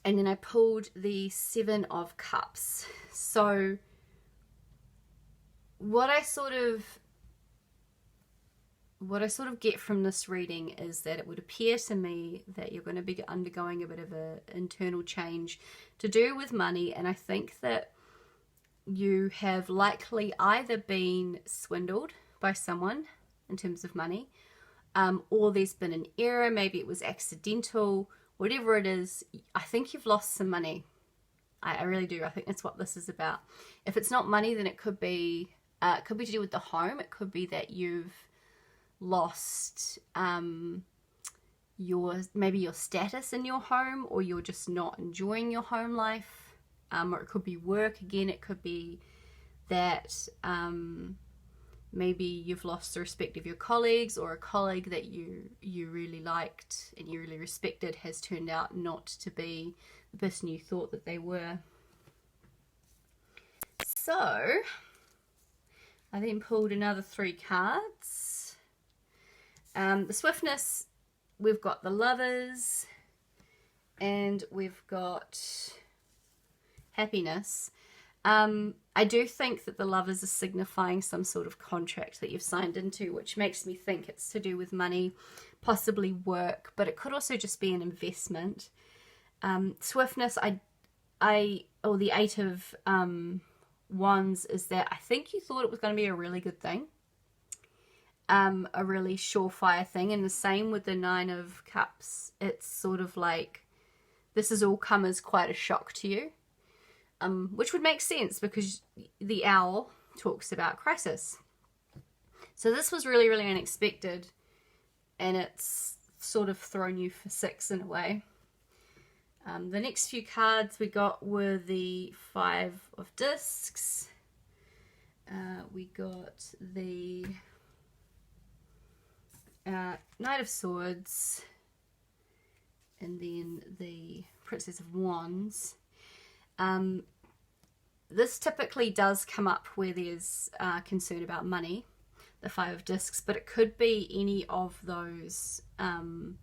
then I pulled the 7 of Cups. So what I sort of get from this reading is that it would appear to me that you're going to be undergoing a bit of an internal change to do with money, and I think that you have likely either been swindled by someone in terms of money, or there's been an error, maybe it was accidental, whatever it is. I think you've lost some money. I really do. I think that's what this is about. If it's not money, then it could be to do with the home. It could be that you've lost maybe your status in your home, or you're just not enjoying your home life, or it could be work again. It could be that maybe you've lost the respect of your colleagues, or a colleague that you really liked and you really respected has turned out not to be the person you thought that they were. So I then pulled another 3 cards. The Swiftness, we've got the Lovers, and we've got Happiness. I do think that the Lovers are signifying some sort of contract that you've signed into, which makes me think it's to do with money, possibly work, but it could also just be an investment. Swiftness, or the 8 of Wands, is that I think you thought it was going to be a really good thing, a really surefire thing, and the same with the 9 of Cups. It's sort of like this has all come as quite a shock to you, which would make sense because the Owl talks about crisis. So this was really, really unexpected, and it's sort of thrown you for 6 in a way. The next few cards we got were the 5 of Discs. We got the Knight of Swords, and then the Princess of Wands. This typically does come up where there's concern about money, the Five of Discs, but it could be any of those home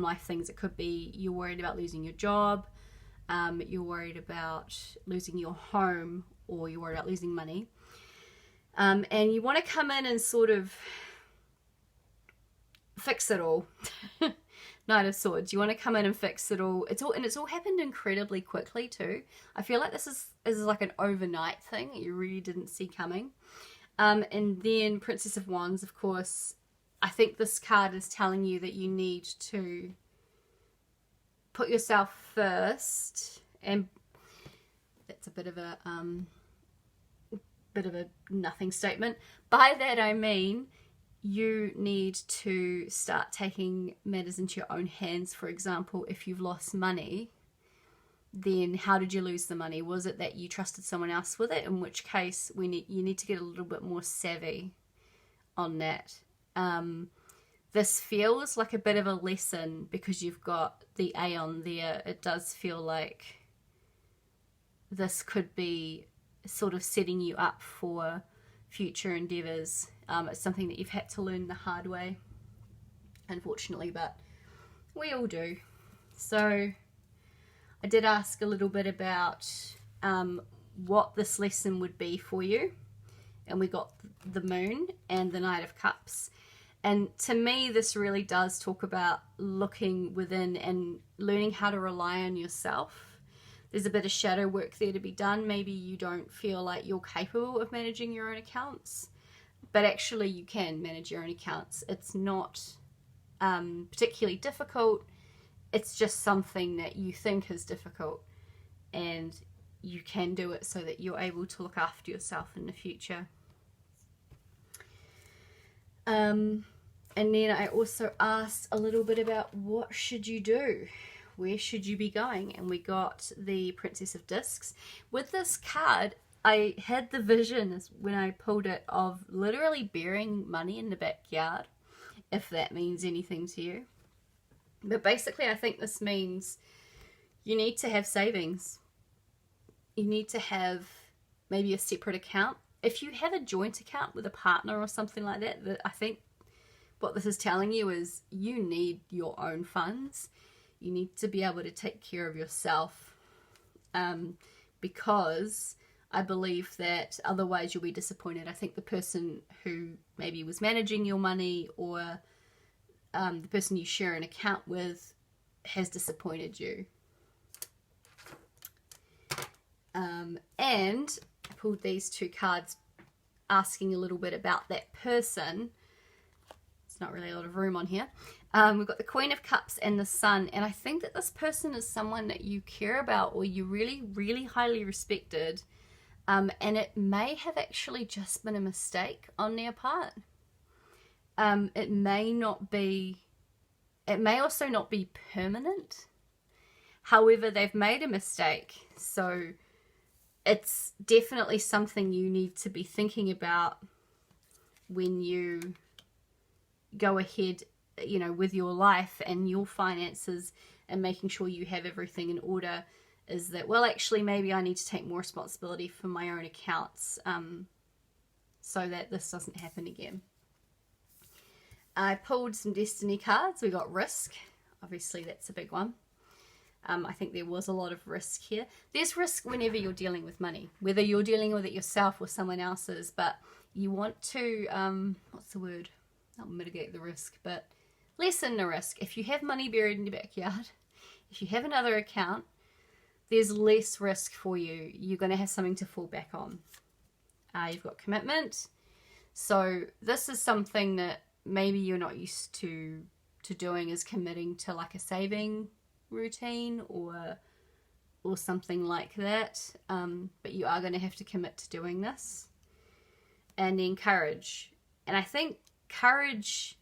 life things. It could be you're worried about losing your job, you're worried about losing your home, or you're worried about losing money. And you want to come in and sort of fix it all. Knight of Swords. You want to come in and fix it all. It's all happened incredibly quickly too. I feel like this is like an overnight thing that you really didn't see coming. And then Princess of Wands, of course. I think this card is telling you that you need to put yourself first, and that's a bit of a nothing statement. By that I mean you need to start taking matters into your own hands. For example, if you've lost money, then how did you lose the money? Was it that you trusted someone else with it? In which case you need to get a little bit more savvy on that. This feels like a bit of a lesson because you've got the Aeon there. It does feel like this could be sort of setting you up for future endeavours. It's something that you've had to learn the hard way, unfortunately, but we all do. So I did ask a little bit about what this lesson would be for you, and we got the Moon and the Knight of Cups. And to me, this really does talk about looking within and learning how to rely on yourself. There's a bit of shadow work there to be done. Maybe you don't feel like you're capable of managing your own accounts, but actually you can manage your own accounts. It's not particularly difficult. It's just something that you think is difficult, and you can do it so that you're able to look after yourself in the future. And then I also asked a little bit about what should you do? Where should you be going? And we got the Princess of Discs. With this card, I had the vision when I pulled it of literally burying money in the backyard, if that means anything to you. But basically, I think this means you need to have savings. You need to have maybe a separate account. If you have a joint account with a partner or something like that, I think what this is telling you is you need your own funds. You need to be able to take care of yourself, because I believe that otherwise you'll be disappointed. I think the person who maybe was managing your money, or the person you share an account with, has disappointed you. And I pulled these two cards asking a little bit about that person. It's not really a lot of room on here. We've got the Queen of Cups and the Sun, and I think that this person is someone that you care about, or you really, really highly respected, and it may have actually just been a mistake on their part. It may also not be permanent. However, they've made a mistake, so it's definitely something you need to be thinking about when you go ahead, with your life and your finances, and making sure you have everything in order. Is that, well, actually, maybe I need to take more responsibility for my own accounts, so that this doesn't happen again. I pulled some Destiny cards. We got Risk. Obviously, that's a big one. I think there was a lot of risk here. There's risk whenever you're dealing with money, whether you're dealing with it yourself or someone else's, but you want to, what's the word? Not mitigate the risk, but lessen the risk. If you have money buried in your backyard, if you have another account, there's less risk for you. You're going to have something to fall back on. You've got commitment. So this is something that maybe you're not used to doing, is committing to like a saving routine or something like that. But you are going to have to commit to doing this. And then courage. And I think courage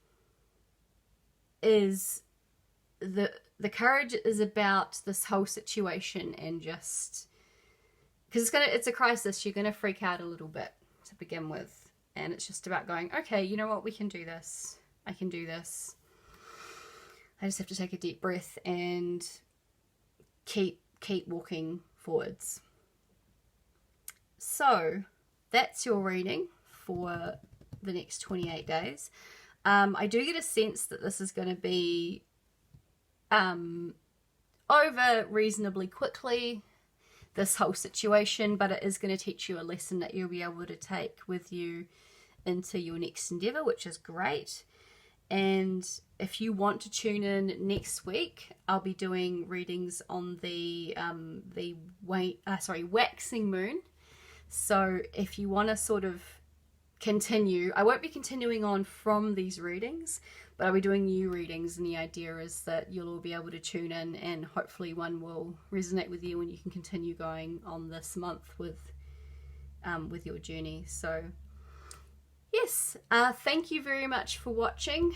is the courage is about this whole situation, and just because it's a crisis, you're going to freak out a little bit to begin with, and it's just about going, okay, you know what, we can do this. I can do this. I just have to take a deep breath and keep walking forwards. So that's your reading for the next 28 days. I do get a sense that this is going to be over reasonably quickly, this whole situation, but it is going to teach you a lesson that you'll be able to take with you into your next endeavor, which is great. And if you want to tune in next week, I'll be doing readings on the waxing moon. So if you want to sort of continue, I won't be continuing on from these readings, but I'll be doing new readings, and the idea is that you'll all be able to tune in, and hopefully one will resonate with you and you can continue going on this month with your journey. So yes, thank you very much for watching,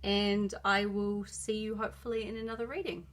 and I will see you hopefully in another reading.